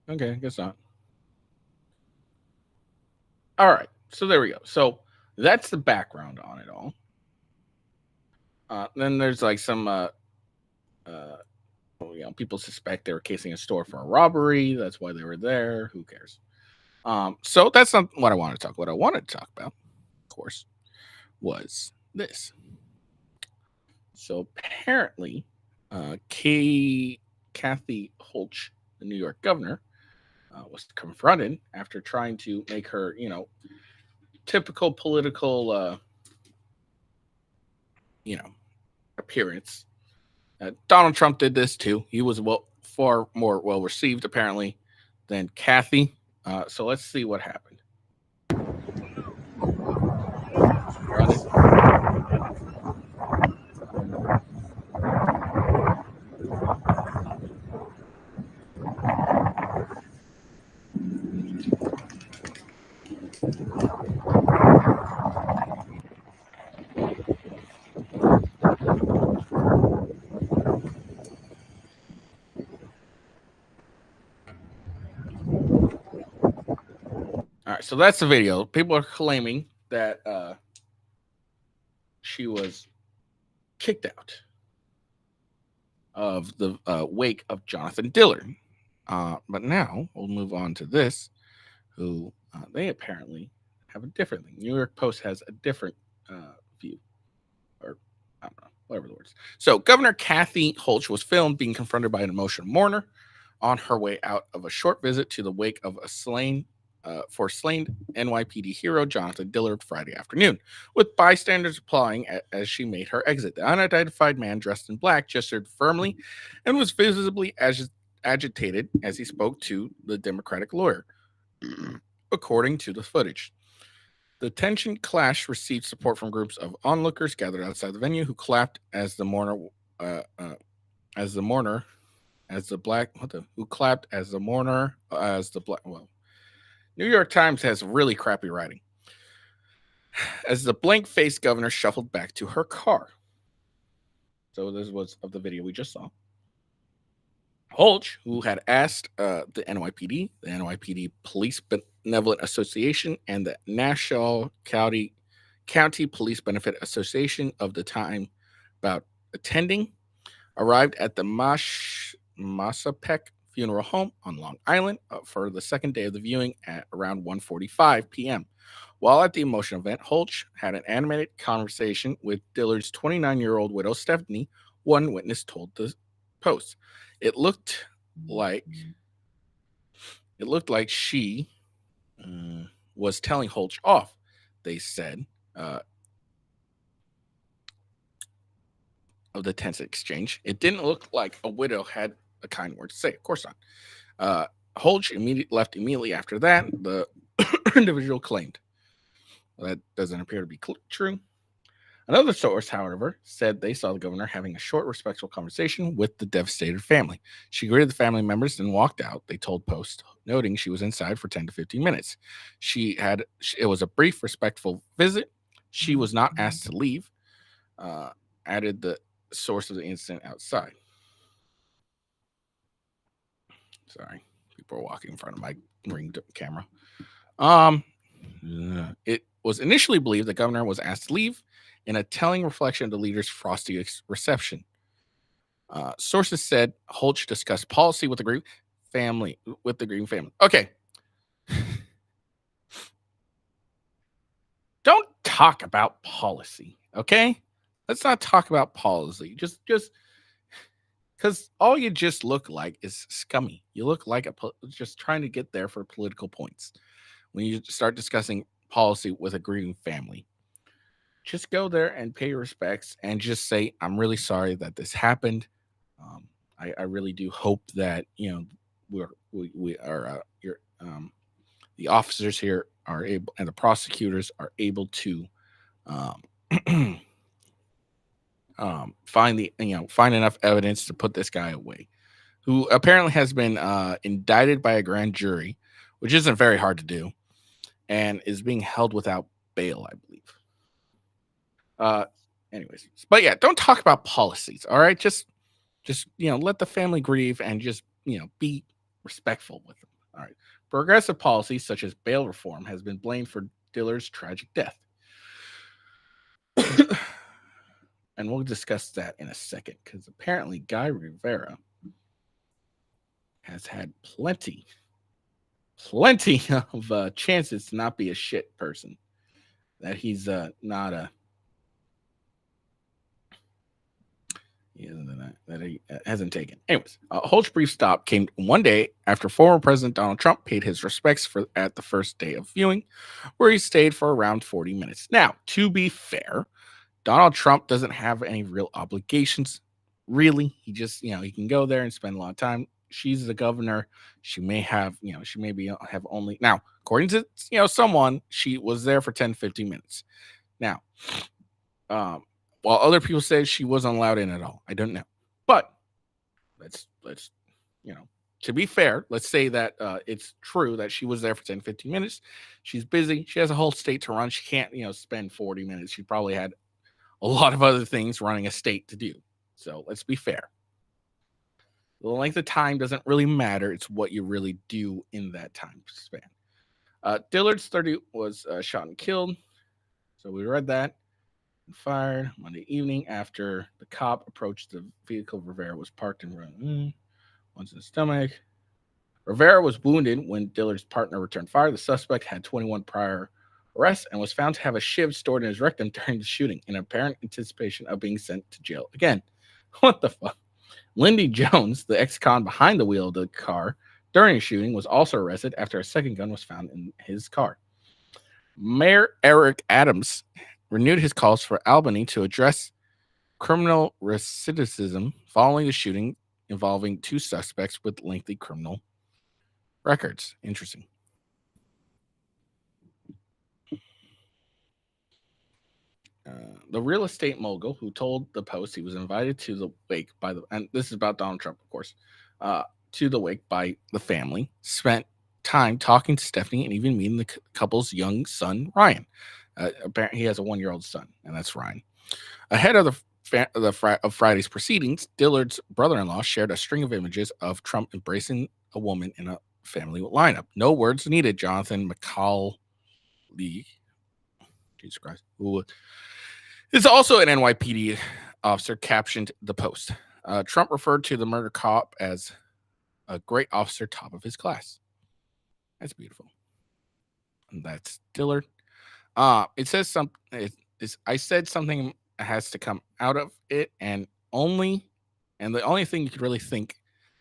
Okay, I guess not. All right, so there we go. So that's the background on it all. Then there's like some, people suspect they were casing a store for a robbery. That's why they were there. Who cares? So that's not what I wanted to talk. What I wanted to talk about, of course, was this. So apparently, Kathy Hochul, the New York governor, was confronted after trying to make her, typical political, appearance. Donald Trump did this too. He was far more well received, apparently, than Kathy. So let's see what happened. Run it. All right, so that's the video. People are claiming that she was kicked out of the wake of Jonathan Dillard. But now we'll move on to this, who they apparently have a different thing. New York Post has a different view, or I don't know, whatever the words. So Governor Kathy Hochul was filmed being confronted by an emotional mourner on her way out of a short visit to the wake of a slain NYPD hero Jonathan Dillard Friday afternoon, with bystanders applauding as she made her exit. The unidentified man dressed in black gestured firmly and was visibly agitated as he spoke to the Democratic lawyer, according to the footage. The tension clash received support from groups of onlookers gathered outside the venue who clapped as the mourner, New York Times has really crappy writing. As the blank-faced governor shuffled back to her car. So this was of the video we just saw. Hochul, who had asked the NYPD Police Benevolent Association, and the Nassau County Police Benefit Association of the time about attending, arrived at the Massapeq Funeral Home on Long Island for the second day of the viewing at around 1:45 p.m. While at the emotional event, Holch had an animated conversation with Dillard's 29-year-old widow, Stephanie, one witness told the Post. It looked like she was telling Holch off, they said, uh, of the tense exchange. It didn't look like a widow had a kind word to say. Of course not. Holch left immediately after that, the individual claimed. Well, that doesn't appear to be true. Another source, however, said they saw the governor having a short, respectful conversation with the devastated family. She greeted the family members and walked out, they told Post, noting she was inside for 10 to 15 minutes. It was a brief, respectful visit. She was not asked to leave, added the source of the incident outside. Sorry, people are walking in front of my ring camera. It was initially believed the governor was asked to leave in a telling reflection of the leader's frosty reception. Sources said Holch discussed policy with the grieving family. Okay. Don't talk about policy, okay? Let's not talk about policy. Just because all you just look like is scummy. You look like just trying to get there for political points. When you start discussing policy with a grieving family, just go there and pay your respects and just say, I'm really sorry that this happened. I really do hope that, we are the officers here are able, and the prosecutors are able to find enough evidence to put this guy away, who apparently has been indicted by a grand jury, which isn't very hard to do, and is being held without bail, I believe. Anyways, but yeah, don't talk about policies. All right, just let the family grieve and just be respectful with them. All right. Progressive policies such as bail reform has been blamed for Dillard's tragic death. And we'll discuss that in a second, because apparently Guy Rivera has had plenty of chances to not be a shit person. That he's not a that he hasn't taken. Anyways, Holt's brief stop came one day after former President Donald Trump paid his respects at the first day of viewing, where he stayed for around 40 minutes. Now, to be fair, Donald Trump doesn't have any real obligations. Really, he just he can go there and spend a lot of time. She's the governor. She may have have only now, according to someone, she was there for 10, 15 minutes. Now, while other people say she wasn't allowed in at all. I don't know. But let's to be fair, let's say that it's true that she was there for 10, 15 minutes. She's busy. She has a whole state to run. She can't, spend 40 minutes. She probably had a lot of other things running a state to do. So let's be fair. The length of time doesn't really matter. It's what you really do in that time span. Dillard's 30 was shot and killed. So we read that. Fired Monday evening after the cop approached the vehicle Rivera was parked in. Once in the stomach. Rivera was wounded when Dillard's partner returned fire. The suspect had 21 prior arrests and was found to have a shiv stored in his rectum during the shooting, in apparent anticipation of being sent to jail again. What the fuck? Lindy Jones, the ex-con behind the wheel of the car during the shooting, was also arrested after a second gun was found in his car. Mayor Eric Adams renewed his calls for Albany to address criminal recidivism following the shooting involving two suspects with lengthy criminal records. Interesting. The real estate mogul who told the Post he was invited to the wake and this is about Donald Trump, of course, to the wake by the family, spent time talking to Stephanie and even meeting the couple's young son, Ryan. Apparently, he has a 1-year-old son, and that's Ryan. Ahead of the of Friday's proceedings, Dillard's brother-in-law shared a string of images of Trump embracing a woman in a family lineup. No words needed. Jonathan McCauley, Jesus Christ, who is also an NYPD officer, captioned the post. Trump referred to the murder cop as a great officer, top of his class. That's beautiful. And that's Dillard. It says something. I said something has to come out of it, and the only thing you could really think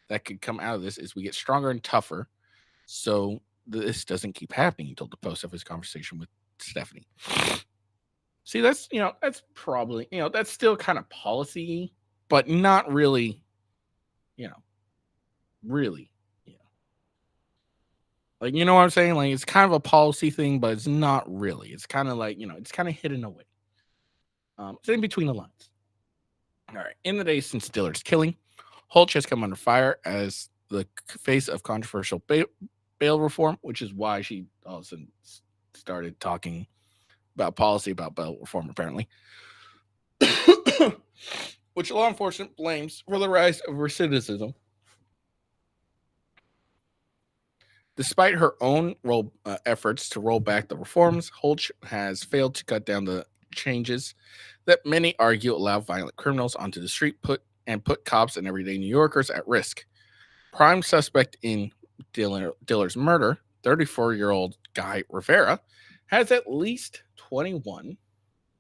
that could come out of this is we get stronger and tougher, so this doesn't keep happening. He told the Post of his conversation with Stephanie. See, that's that's probably that's still kind of policy, but not really, really, like what I'm saying. Like it's kind of a policy thing, but it's not really. It's kind of like it's kind of hidden away. It's in between the lines. All right. In the days since Dillard's killing, Holt has come under fire as the face of controversial bail reform, which is why she all of a sudden started talking about policy about bail reform, apparently, which law enforcement blames for the rise of recidivism. Despite her own efforts to roll back the reforms, Holt has failed to cut down the changes that many argue allow violent criminals onto the street, put cops and everyday New Yorkers at risk. Prime suspect in Dillard's murder, 34-year-old Guy Rivera, has at least 21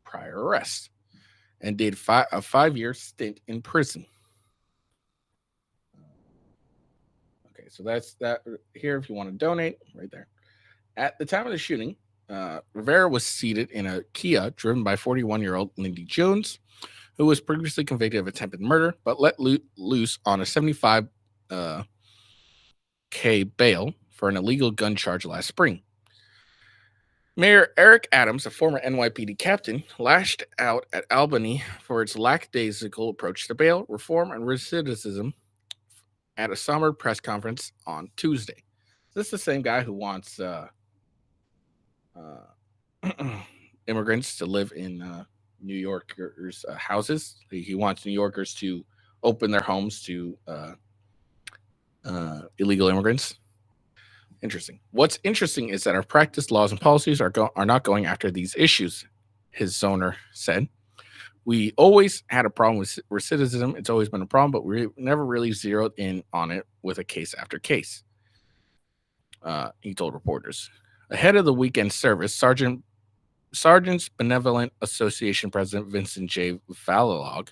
prior arrests and did a 5-year stint in prison. Okay, so that's that here. If you want to donate, right there. At the time of the shooting, Rivera was seated in a Kia driven by 41-year-old Lindy Jones, who was previously convicted of attempted murder, but let loose on a $75K bail for an illegal gun charge last spring. Mayor Eric Adams, a former NYPD captain, lashed out at Albany for its lackadaisical approach to bail, reform, and recidivism at a somber press conference on Tuesday. This is the same guy who wants immigrants to live in New Yorkers' houses. He wants New Yorkers to open their homes to illegal immigrants. Interesting. What's interesting is that our practice, laws, and policies are not going after these issues, his zoner said. We always had a problem with recidivism. It's always been a problem, but we never really zeroed in on it with a case after case, he told reporters. Ahead of the weekend service, Sergeants Benevolent Association President Vincent J. Valalog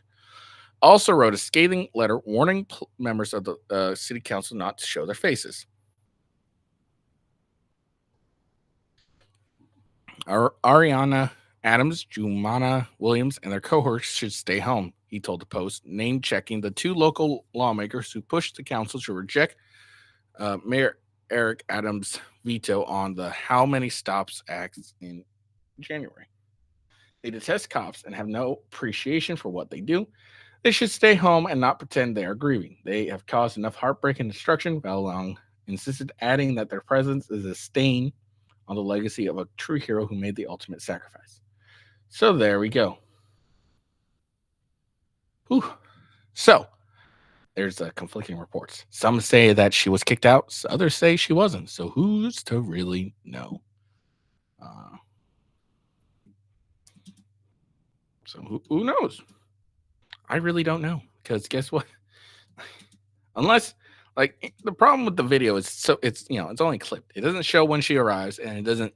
also wrote a scathing letter warning members of the city council not to show their faces. Ariana Adams, Jumana Williams, and their cohorts should stay home, he told the Post, name-checking the two local lawmakers who pushed the council to reject Mayor Eric Adams' veto on the How Many Stops Act in January. They detest cops and have no appreciation for what they do. They should stay home and not pretend they are grieving. They have caused enough heartbreak and destruction. Valalong insisted, adding that their presence is a stain on the legacy of a true hero who made the ultimate sacrifice. So there we go. Whew. So there's conflicting reports. Some say that she was kicked out. Others say she wasn't. So who's to really know? So who knows? I really don't know, because guess what? Unless, like, the problem with the video is it's only clipped. It doesn't show when she arrives, and it doesn't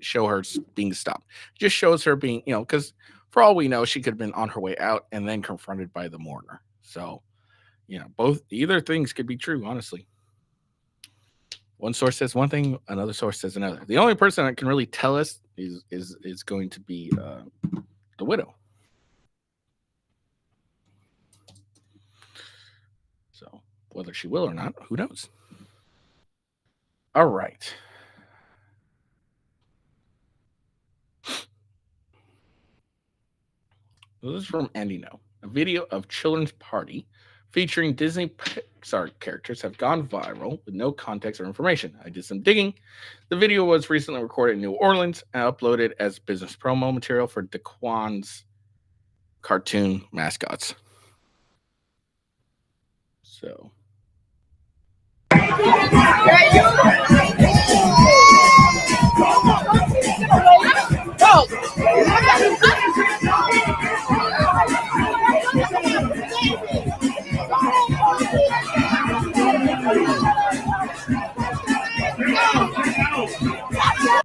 show her being stopped. It just shows her being, because for all we know, she could have been on her way out and then confronted by the mourner. So, either things could be true, honestly. One source says one thing, another source says another. The only person that can really tell us is going to be the widow. So whether she will or not, who knows? All right. This is from Andy No. A video of children's party featuring Disney Pixar characters have gone viral with no context or information. I did some digging. The video was recently recorded in New Orleans and uploaded as business promo material for Daquan's cartoon mascots. So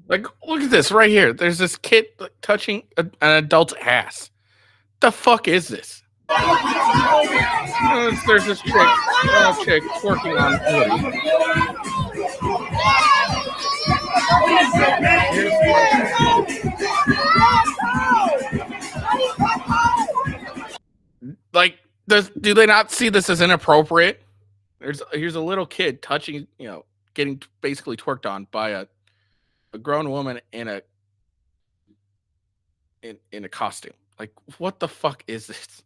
like, look at this right here. There's this kid touching an adult's ass. The fuck is this? There's this chick twerking on Woody. Like, do they not see this as inappropriate? Here's a little kid touching, getting basically twerked on by a grown woman in a costume. Like, what the fuck is this?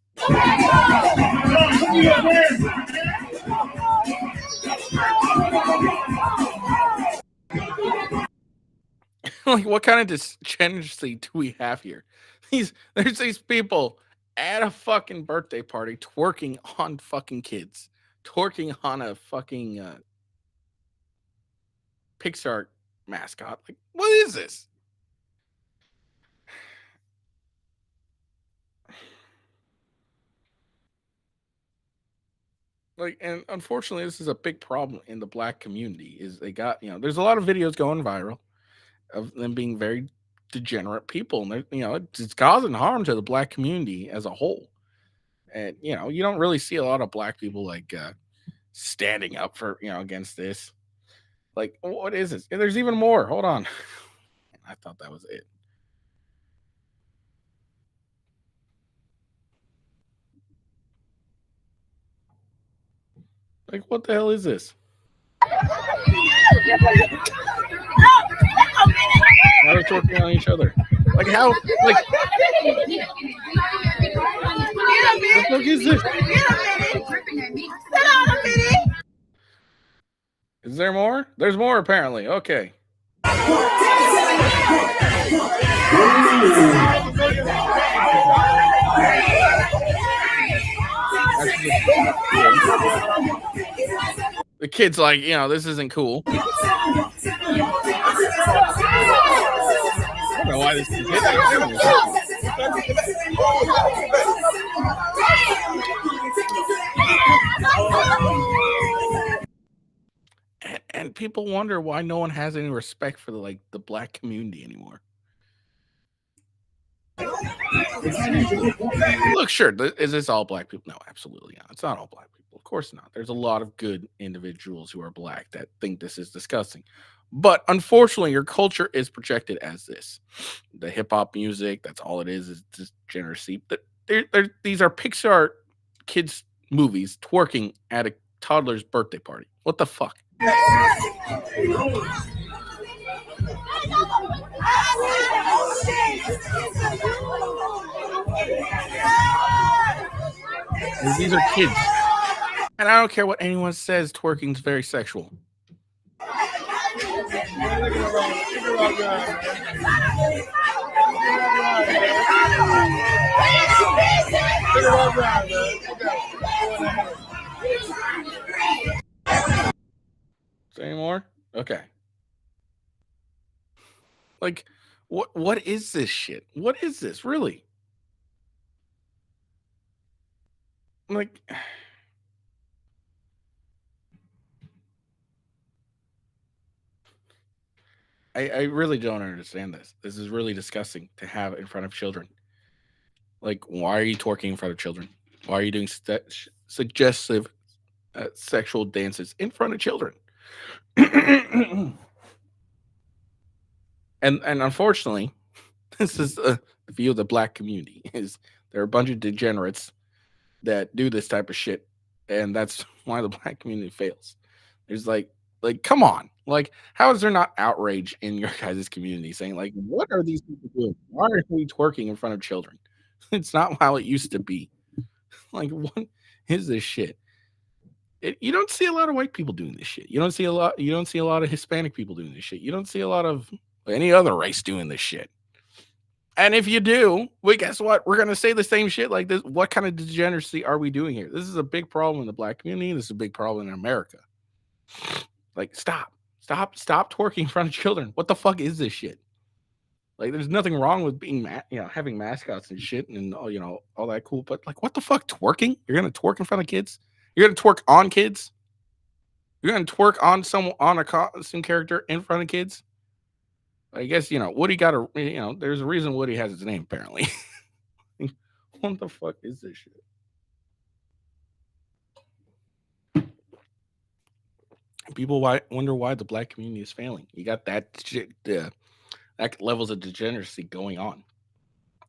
Like, what kind of degeneracy do we have here? There's these people at a fucking birthday party twerking on fucking kids, twerking on a fucking Pixar mascot. Like, what is this? Like, and unfortunately, this is a big problem in the black community. Is they got, there's a lot of videos going viral of them being very degenerate people, and it's causing harm to the black community as a whole. And you don't really see a lot of black people like standing up for against this. Like, what is this? There's even more. Hold on. I thought that was it. Like, what the hell is this? Now they're talking on each other. Like, how? Like, what the fuck is this? Is there more? There's more, apparently. Okay. The kid's like, this isn't cool. I don't know why this kid's and people wonder why no one has any respect for the black community anymore. Look, sure, is this all black people? No, absolutely not. It's not all black people. Of course not. There's a lot of good individuals who are black that think this is disgusting. But unfortunately, your culture is projected as this. The hip hop music, that's all it is degeneracy. These are Pixar kids' movies twerking at a toddler's birthday party. What the fuck? These are kids. And I don't care what anyone says, twerking's very sexual. Any more? Okay. Like, what is this shit? What is this, really? Like, I really don't understand this. This is really disgusting to have in front of children. Like, why are you twerking in front of children? Why are you doing suggestive sexual dances in front of children? and unfortunately, this is the view of the black community. Is there are a bunch of degenerates that do this type of shit, and that's why the black community fails. There's like, come on, like, how is there not outrage in your guys' community saying, like, what are these people doing? Why are we twerking in front of children? It's not how it used to be. Like, what is this shit? You don't see a lot of white people doing this shit. You don't see a lot of Hispanic people doing this shit. You don't see a lot of any other race doing this shit. And if you do, well, guess what? We're gonna say the same shit like this. What kind of degeneracy are we doing here? This is a big problem in the black community. This is a big problem in America. Like, stop twerking in front of children. What the fuck is this shit? Like, there's nothing wrong with being, having mascots and shit and all that cool. But like, what the fuck, twerking? You're gonna twerk in front of kids? You're gonna twerk on kids? You're gonna twerk on a costume character in front of kids? I guess Woody got a. There's a reason Woody has his name apparently. What the fuck is this shit? People wonder why the black community is failing. You got that shit, that levels of degeneracy going on.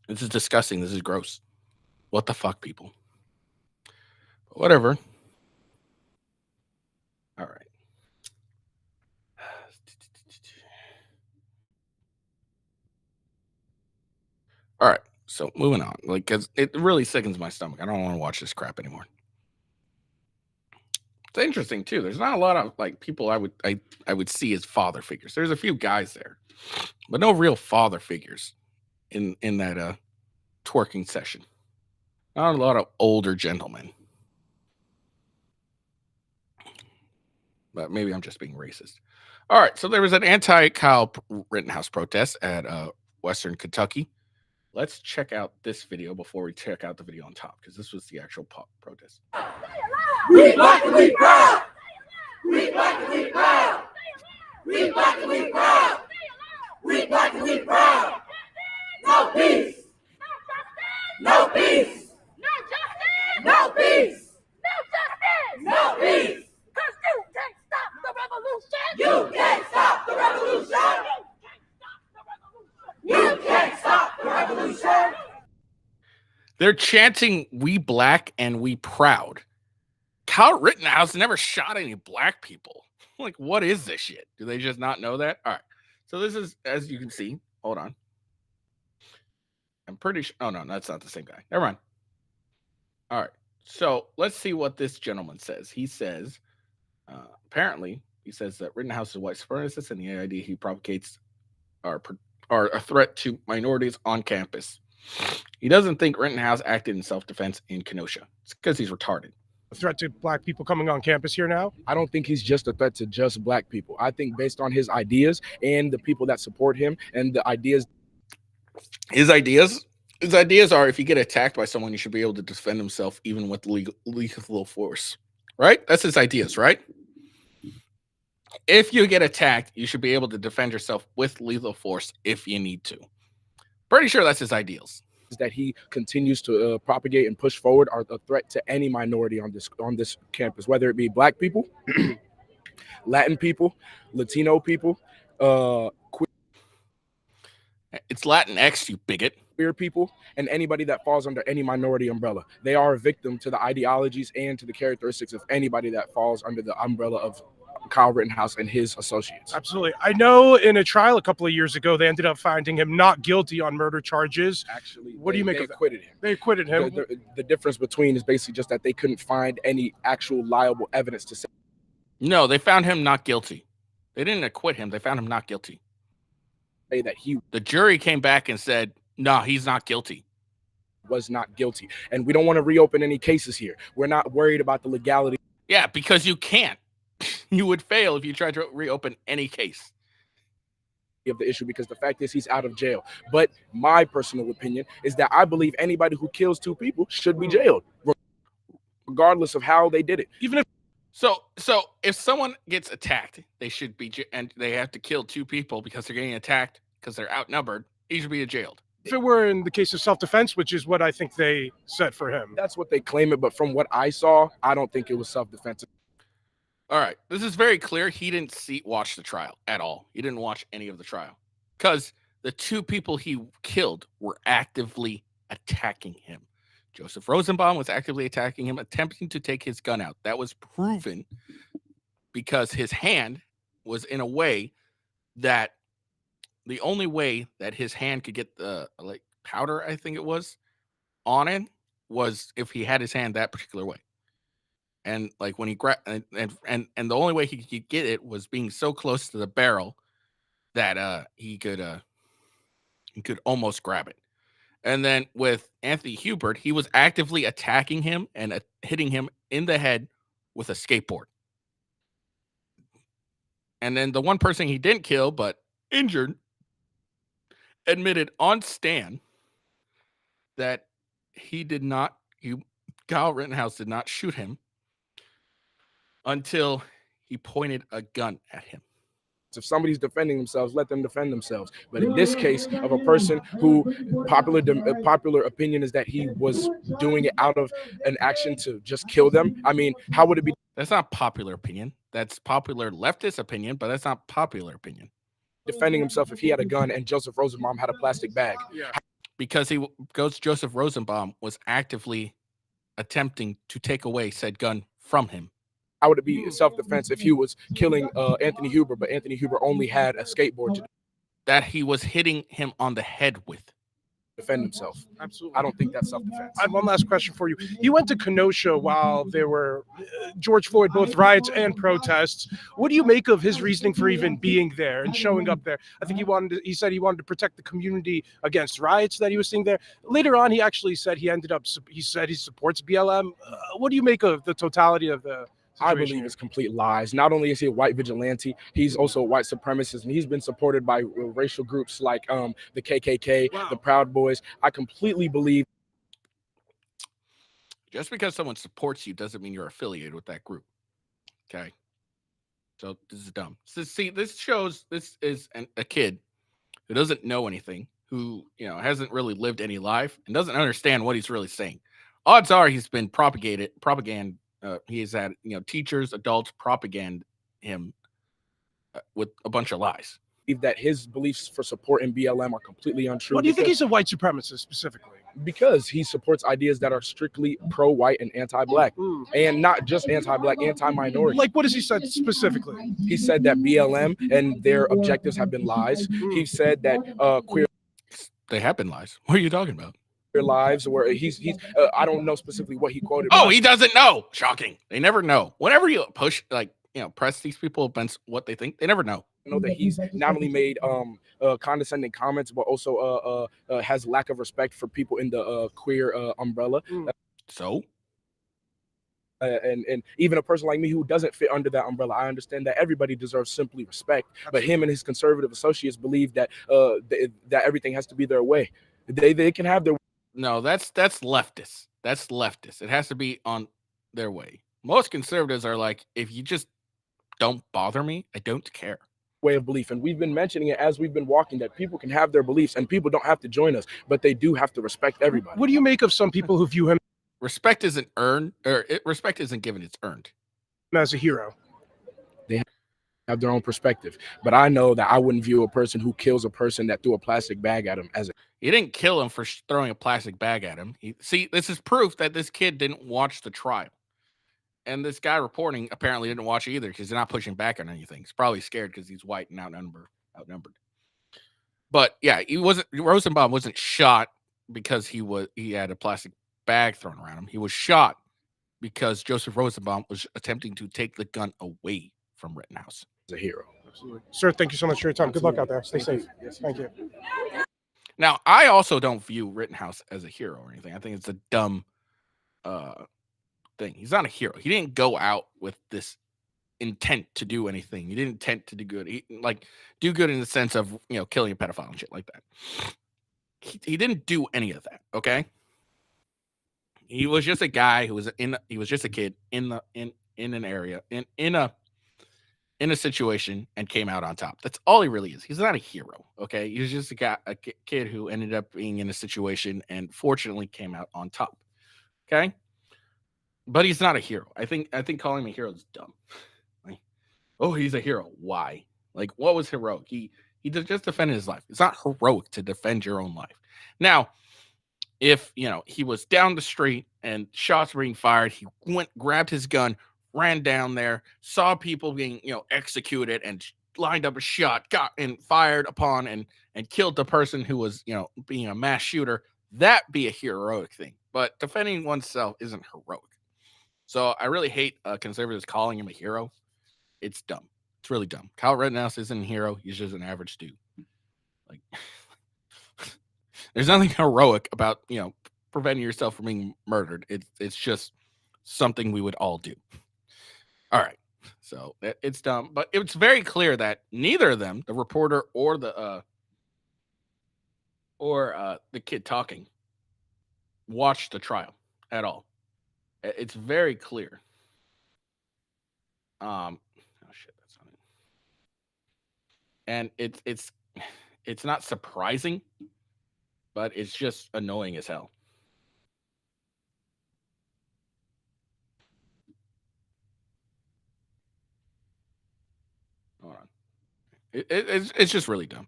This is disgusting. This is gross. What the fuck, people? But whatever. All right. All right. So moving on, like, because it really sickens my stomach. I don't want to watch this crap anymore. It's interesting too. There's not a lot of like people I would see as father figures. There's a few guys there, but no real father figures in that twerking session. Not a lot of older gentlemen. But maybe I'm just being racist. All right, so there was an anti-Kyle Rittenhouse protest at Western Kentucky. Let's check out this video before we check out the video on top, because this was the actual protest. We black and we proud. We black and we proud. We black and we proud. We black and we proud. No peace. No peace. No peace. No peace. Cause you can't stop the revolution. You can't stop the revolution. You can't stop the revolution. They're chanting "We black and we proud." Kyle Rittenhouse never shot any black people. Like, what is this shit? Do they just not know that? All right. So this is, as you can see. Hold on. I'm pretty sure. Oh no, that's not the same guy. Never mind. All right. So let's see what this gentleman says. He says, apparently, he says that Rittenhouse is a white supremacist, and the idea he propagates are a threat to minorities on campus. He doesn't think Rittenhouse acted in self-defense in Kenosha. It's because he's retarded. A threat to black people coming on campus here now? I don't think he's just a threat to just black people. I think based on his ideas and the people that support him and the ideas. His ideas are, if you get attacked by someone, you should be able to defend himself even with lethal force. Right? That's his ideas, right? If you get attacked, you should be able to defend yourself with lethal force if you need to. Pretty sure that's his ideals. That he continues to propagate and push forward are a threat to any minority on this campus, whether it be black people, Latin people, Latino people, it's Latinx, you bigot. Queer people, and anybody that falls under any minority umbrella. They are a victim to the ideologies and to the characteristics of anybody that falls under the umbrella of Kyle Rittenhouse and his associates. Absolutely. I know in a trial a couple of years ago, they ended up finding him not guilty on murder charges. Actually, what do you make of that? Acquitted him. They acquitted him. The difference between is basically just that they couldn't find any actual liable evidence to say. No, they found him not guilty. They didn't acquit him. They found him not guilty. That the jury came back and said, no, he's not guilty. Was not guilty. And we don't want to reopen any cases here. We're not worried about the legality. Yeah, because you can't. You would fail if you tried to reopen any case of the issue, because the fact is he's out of jail. But my personal opinion is that I believe anybody who kills two people should be jailed, regardless of how they did it. Even if so if someone gets attacked, they should be and they have to kill two people because they're getting attacked because they're outnumbered. He should be jailed. If it were in the case of self-defense, which is what I think they said for him. That's what they claim it, but from what I saw, I don't think it was self-defense. All right, this is very clear. He didn't watch the trial at all. He didn't watch any of the trial because the two people he killed were actively attacking him. Joseph Rosenbaum was actively attacking him, attempting to take his gun out. That was proven because his hand was in a way that the only way that his hand could get the powder, I think it was, on it was if he had his hand that particular way. And like when he grabbed and the only way he could get it was being so close to the barrel that he could He could almost grab it. And then with Anthony Hubert, he was actively attacking him and hitting him in the head with a skateboard. And then the one person he didn't kill but injured admitted on stand that Kyle Rittenhouse did not shoot him until he pointed a gun at him. If somebody's defending themselves, let them defend themselves. But in this case of a person who popular opinion is that he was doing it out of an action to just kill them. I mean, how would it be? That's not popular opinion. That's popular leftist opinion, but that's not popular opinion. Defending himself if he had a gun and Joseph Rosenbaum had a plastic bag. Yeah. Because Joseph Rosenbaum was actively attempting to take away said gun from him. How would it be self-defense if he was killing Anthony Hubert, but Anthony Hubert only had a skateboard to that he was hitting him on the head with? Defend himself. Absolutely. I don't think that's self-defense. I have one last question for you. You went to Kenosha while there were George Floyd, both riots and protests. What do you make of his reasoning for even being there and showing up there? I think he said he wanted to protect the community against riots that he was seeing there. Later on, he actually said he supports BLM. What do you make of the totality of the I believe it's complete lies. Not only is he a white vigilante, he's also a white supremacist, and he's been supported by racial groups like the KKK, the Proud Boys. I completely believe. Just because someone supports you doesn't mean you're affiliated with that group. Okay. So this is dumb. So see, this is a kid who doesn't know anything, who hasn't really lived any life, and doesn't understand what he's really saying. Odds are he's been propaganda. He has had teachers, adults propaganda him with a bunch of lies. That his beliefs for support in BLM are completely untrue. Why do you think he's a white supremacist specifically? Because he supports ideas that are strictly pro-white and anti-black, and not just anti-black, anti-minority. Like, what has he said specifically? He said that BLM and their objectives have been lies. He said that queer. They have been lies. What are you talking about? Lives where he's I don't know specifically what he quoted. Oh, he doesn't know. Shocking. They never know. Whenever you press these people against what they think, they never know. I know that he's not only made condescending comments, but also has lack of respect for people in the queer umbrella. So and even a person like me who doesn't fit under that umbrella, I understand that everybody deserves simply respect. But him and his conservative associates believe that that everything has to be their way. They can have their. No, that's leftist. That's leftist. It has to be on their way. Most conservatives are like, if you just don't bother me, I don't care. Way of belief, and we've been mentioning it as we've been walking, that people can have their beliefs and people don't have to join us, but they do have to respect everybody. What do you make of some people who view him? Respect isn't earned, respect isn't given; it's earned. As a hero. They have their own perspective, but I know that I wouldn't view a person who kills a person that threw a plastic bag at him as a. You didn't kill him for throwing a plastic bag at him. See, this is proof that this kid didn't watch the trial. And this guy reporting apparently didn't watch either because he's not pushing back on anything. He's probably scared because he's white and outnumbered. But yeah, Rosenbaum wasn't shot because he had a plastic bag thrown around him. He was shot because Joseph Rosenbaum was attempting to take the gun away from Rittenhouse. As a hero. Absolutely. Sir, thank you so much for your time. Absolutely. Good luck out there. Stay safe. Yes, thank you. Now, I also don't view Rittenhouse as a hero or anything. I think it's a dumb thing. He's not a hero. He didn't go out with this intent to do anything. He didn't intend to do good. He do good in the sense of killing a pedophile and shit like that. He didn't do any of that. Okay. He was just a guy who was he was just a kid in an area in a situation and came out on top. That's all he really is. He's not a hero. Okay. He was just a kid who ended up being in a situation and fortunately came out on top. Okay. But he's not a hero. I think calling him a hero is dumb. Like, oh, he's a hero. Why? Like, what was heroic? He just defended his life. It's not heroic to defend your own life. Now, if he was down the street and shots were being fired, he grabbed his gun, ran down there, saw people being executed, and lined up a shot, got and fired upon and killed the person who was being a mass shooter. That be a heroic thing. But defending oneself isn't heroic. So I really hate conservatives calling him a hero. It's dumb. It's really dumb. Kyle Rittenhouse isn't a hero. He's just an average dude. Like, There's nothing heroic about preventing yourself from being murdered. It's just something we would all do. All right. So it's dumb, but it's very clear that neither of them, the reporter or the kid talking, watched the trial at all. It's very clear. Oh shit, that's not it. And it's not surprising, but it's just annoying as hell. Hold on. It's just really dumb.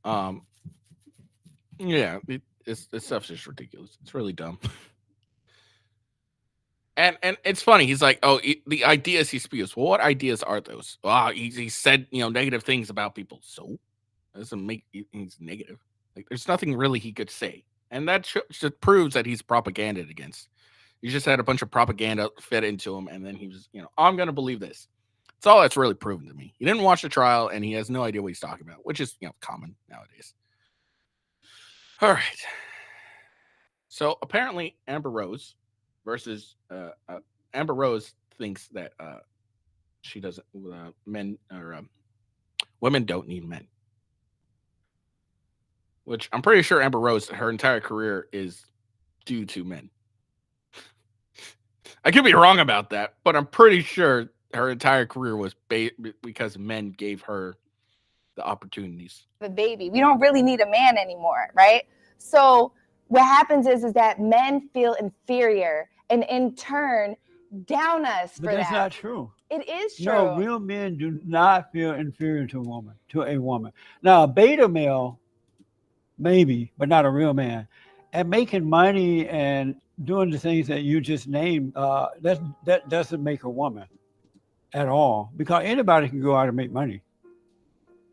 Um, yeah, this stuff's just ridiculous. It's really dumb. And it's funny. He's like, oh, the ideas he spews. Well, what ideas are those? Well, he said negative things about people. So that doesn't make he's negative. Like there's nothing really he could say, and that just proves that he's propagandaed against. He just had a bunch of propaganda fed into him, and then he was, I'm gonna believe this. That's all that's really proven to me. He didn't watch the trial, and he has no idea what he's talking about, which is common nowadays. All right. So apparently, Amber Rose versus Amber Rose thinks that she doesn't men or women don't need men, which I'm pretty sure Amber Rose her entire career is due to men. I could be wrong about that, but I'm pretty sure her entire career was because men gave her the opportunities. The baby, we don't really need a man anymore, right? So what happens is that men feel inferior and in turn down us for that. But that's not true. It is true. No, real men do not feel inferior to a woman. Now, a beta male, maybe, but not a real man. And making money and doing the things that you just named, that doesn't make a woman at all, because anybody can go out and make money.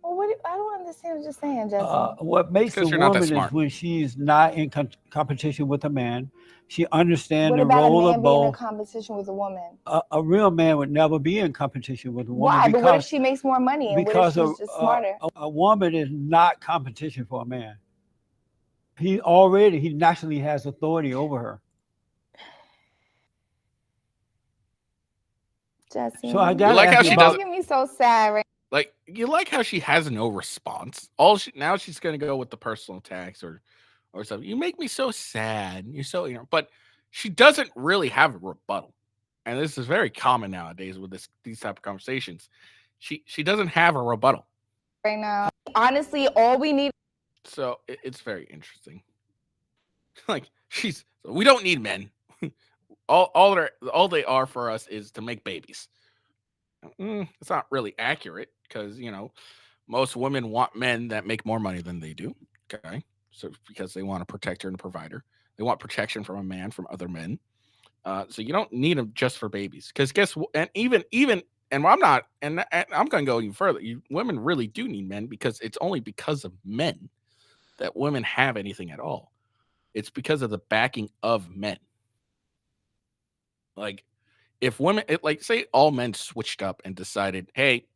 Well, I don't understand what you're saying, Jesse. What makes a woman is when she's not in competition with a man. She understands the role of both. What about a man being in competition with a woman? A real man would never be in competition with a woman. Why? But what if she makes more money and what if she's just smarter? A woman is not competition for a man. He naturally has authority over her. Jesse, so I got like how she does. Making me so sad, right? Like you like how she has no response. Now she's gonna go with the personal attacks or something. You make me so sad. You're so but she doesn't really have a rebuttal, and this is very common nowadays with these type of conversations. She doesn't have a rebuttal right now. Honestly, all we need. So it's very interesting. Like we don't need men. all they are for us is to make babies. It's not really accurate because most women want men that make more money than they do. Okay, so because they want a protector and a provider, they want protection from a man, from other men. So you don't need them just for babies. Because and even and I'm not, and I'm going to go even further. Women really do need men because it's only because of men that women have anything at all. It's because of the backing of men. Like, if women, say all men switched up and decided, hey,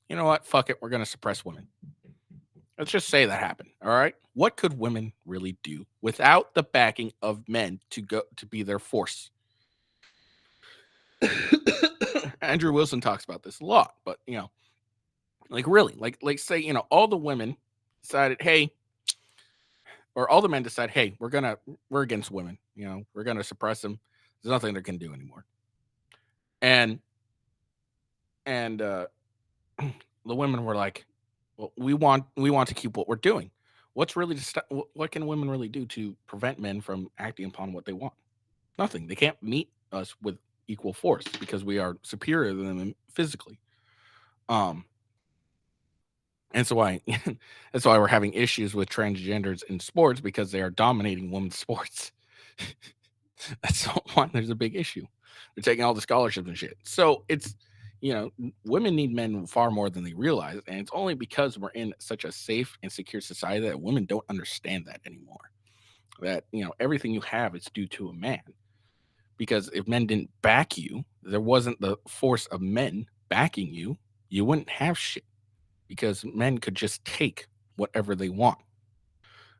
you know what? Fuck it. We're going to suppress women. Let's just say that happened. All right. What could women really do without the backing of men to be their force? Andrew Wilson talks about this a lot, but really, say, all the women decided, hey, or all the men decide, hey, we're against women. We're going to suppress them. There's nothing they can do anymore. And the women were like, well, we want to keep what we're doing. What can women really do to prevent men from acting upon what they want? Nothing. They can't meet us with equal force because we are superior than them physically. And so why that's why we're having issues with transgenders in sports, because they are dominating women's sports. That's why there's a big issue. They're taking all the scholarships and shit. So it's, women need men far more than they realize, and it's only because we're in such a safe and secure society that women don't understand that anymore. That everything you have is due to a man. Because if men didn't back you, there wasn't the force of men backing you, you wouldn't have shit. Because men could just take whatever they want.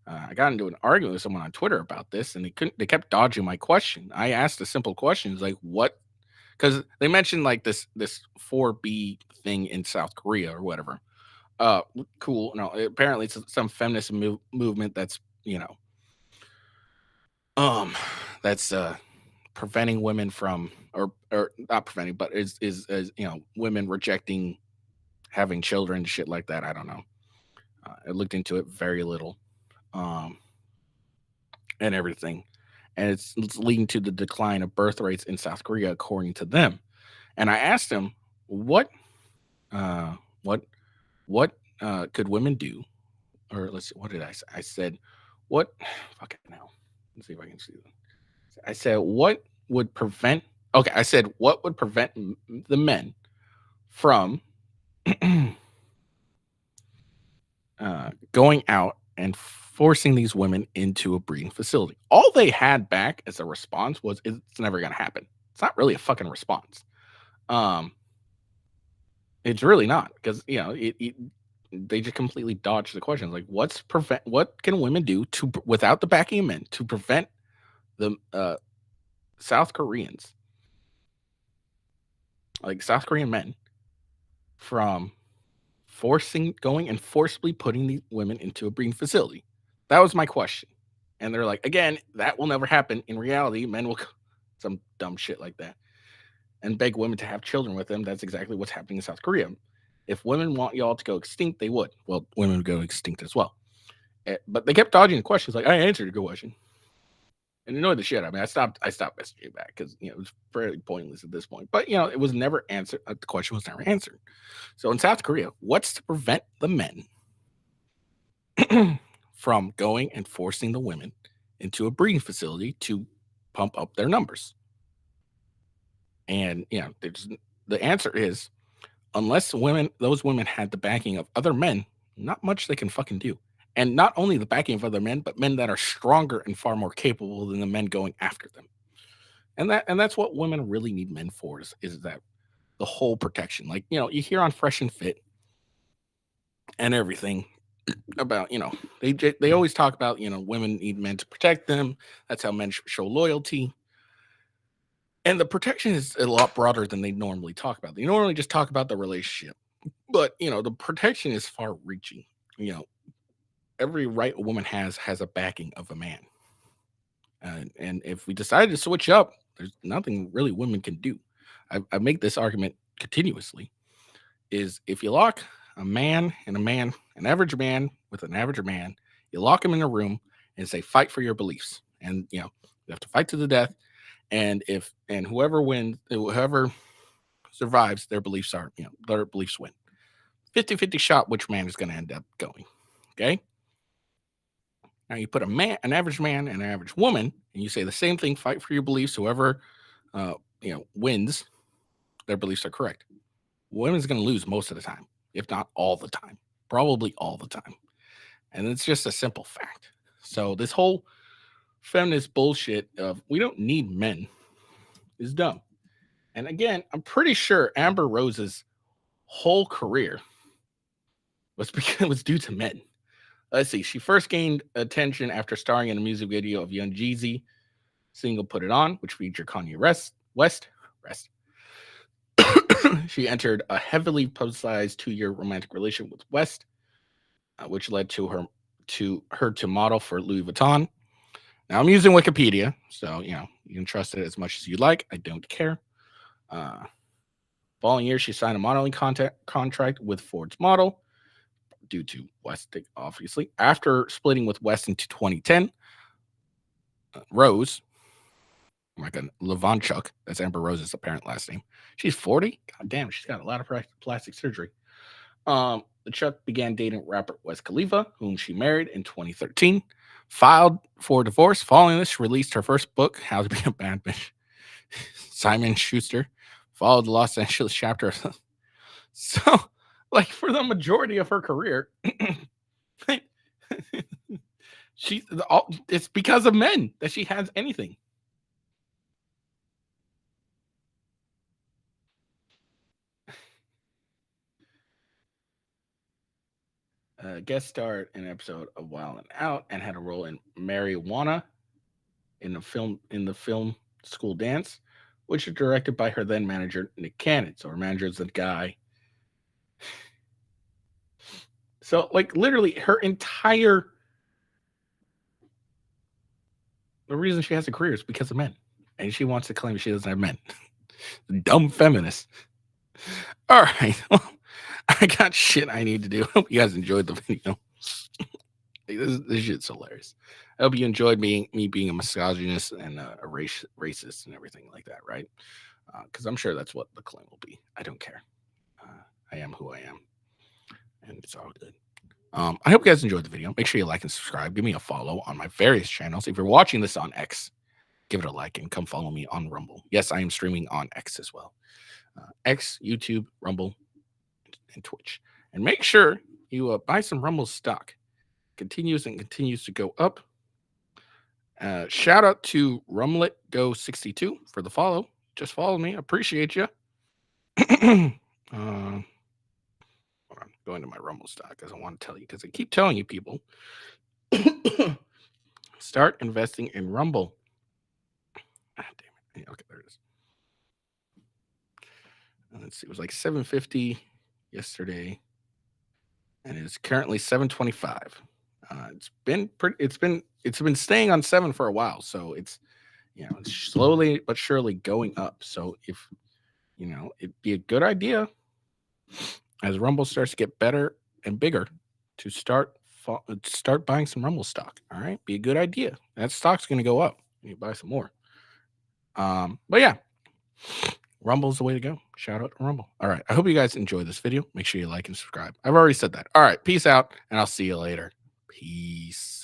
I got into an argument with someone on Twitter about this, and they kept dodging my question. I asked a simple question, like what, because they mentioned like this 4B thing in South Korea or whatever. Cool. No, apparently it's some feminist movement that's that's preventing women from, or not preventing, but is women rejecting having children, shit like that. I don't know. I looked into it very little, um, and everything, and it's leading to the decline of birth rates in South Korea, according to them. And I asked them, uh, what, could women do? Or let's see, what did I say? I said, what? Fuck it now. Let's see if I can see them. I said, what would prevent? Okay, I said, what would prevent the men from going out and forcing these women into a breeding facility? All they had back as a response was, "It's never going to happen." It's not really a fucking response. Um, it's really not, because they just completely dodged the question. Like, what can women do to, without the backing of men, to prevent the South Koreans, like South Korean men, from going and forcibly putting these women into a breeding facility? That was my question. And they're like, again, that will never happen. In reality, men will some dumb shit like that and beg women to have children with them. That's exactly what's happening in South Korea. If women want y'all to go extinct, they would. Well, women would go extinct as well. But they kept dodging the questions. Like, I answered a good question. And annoyed the shit. I mean, I stopped messaging back because it was fairly pointless at this point. But it was never answered. The question was never answered. So in South Korea, what's to prevent the men from going and forcing the women into a breeding facility to pump up their numbers? And the answer is, unless those women had the backing of other men, not much they can fucking do. And not only the backing of other men, but men that are stronger and far more capable than the men going after them. And that's what women really need men for, is that the whole protection. Like, you hear on Fresh and Fit and everything about, they always talk about, women need men to protect them. That's how men show loyalty. And the protection is a lot broader than they normally talk about. They normally just talk about the relationship. But, the protection is far reaching. Every right a woman has a backing of a man. And if we decided to switch up, there's nothing really women can do. I make this argument continuously, is if you lock a man and a man, an average man with an average man, you lock them in a room and say, fight for your beliefs. And, you have to fight to the death. And whoever wins, whoever survives, their beliefs win. 50-50 shot which man is going to end up going. Okay. Now you put an average man and an average woman, and you say the same thing: fight for your beliefs. Whoever, wins, their beliefs are correct. Women's going to lose most of the time, if not all the time, probably all the time. And it's just a simple fact. So this whole feminist bullshit of we don't need men is dumb. And again, I'm pretty sure Amber Rose's whole career was due to men. Let's see. She first gained attention after starring in a music video of Young Jeezy single "Put It On," which featured Kanye West. She entered a heavily publicized 2-year romantic relationship with West, which led to her to model for Louis Vuitton. Now I'm using Wikipedia, so you can trust it as much as you like. I don't care. Following year, she signed a modeling contract with Ford's Model, due to West, obviously. After splitting with West into 2010, Rose, like a Levanchuk, that's Amber Rose's apparent last name. She's 40. God damn, she's got a lot of plastic surgery. LeChuck began dating rapper Wes Khalifa, whom she married in 2013. Filed for divorce. Following this, she released her first book, How to Be a Bad Bitch. Simon Schuster followed the Los Angeles chapter. So, like, for the majority of her career, it's because of men that she has anything. Guest starred in an episode of Wild and Out and had a role in Marijuana in the film School Dance, which was directed by her then manager Nick Cannon. So her manager is the guy. So, like, literally her entire the reason she has a career is because of men, and she wants to claim she doesn't have men. Dumb feminist. All right, well, I got shit I need to do. Hope you guys enjoyed the video. This shit's hilarious. I hope you enjoyed me being a misogynist and a racist and everything like that, right? Because I'm sure that's what the claim will be. I don't care. I am who I am, and it's all good. I hope you guys enjoyed the video. Make sure you like and subscribe. Give me a follow on my various channels. If you're watching this on X, give it a like and come follow me on Rumble. Yes, I am streaming on X as well. X, YouTube, Rumble, and Twitch. And make sure you buy some Rumble stock. Continues to go up. Shout out to RumletGo62 for the follow. Just follow me. Appreciate you. I'm going to my Rumble stock because I want to tell you, because I keep telling you people, start investing in Rumble. Ah, damn it. Okay, there it is. Let's see. It was like 750 yesterday, and it's currently 725. It's been staying on 7 for a while, so it's it's slowly but surely going up. So if it'd be a good idea as Rumble starts to get better and bigger to start buying some Rumble stock. All right, be a good idea. That stock's going to go up. You buy some more. But yeah, Rumble's the way to go. Shout out to Rumble. All right, I hope you guys enjoyed this video. Make sure you like and subscribe. I've already said that. All right, peace out, and I'll see you later. Peace.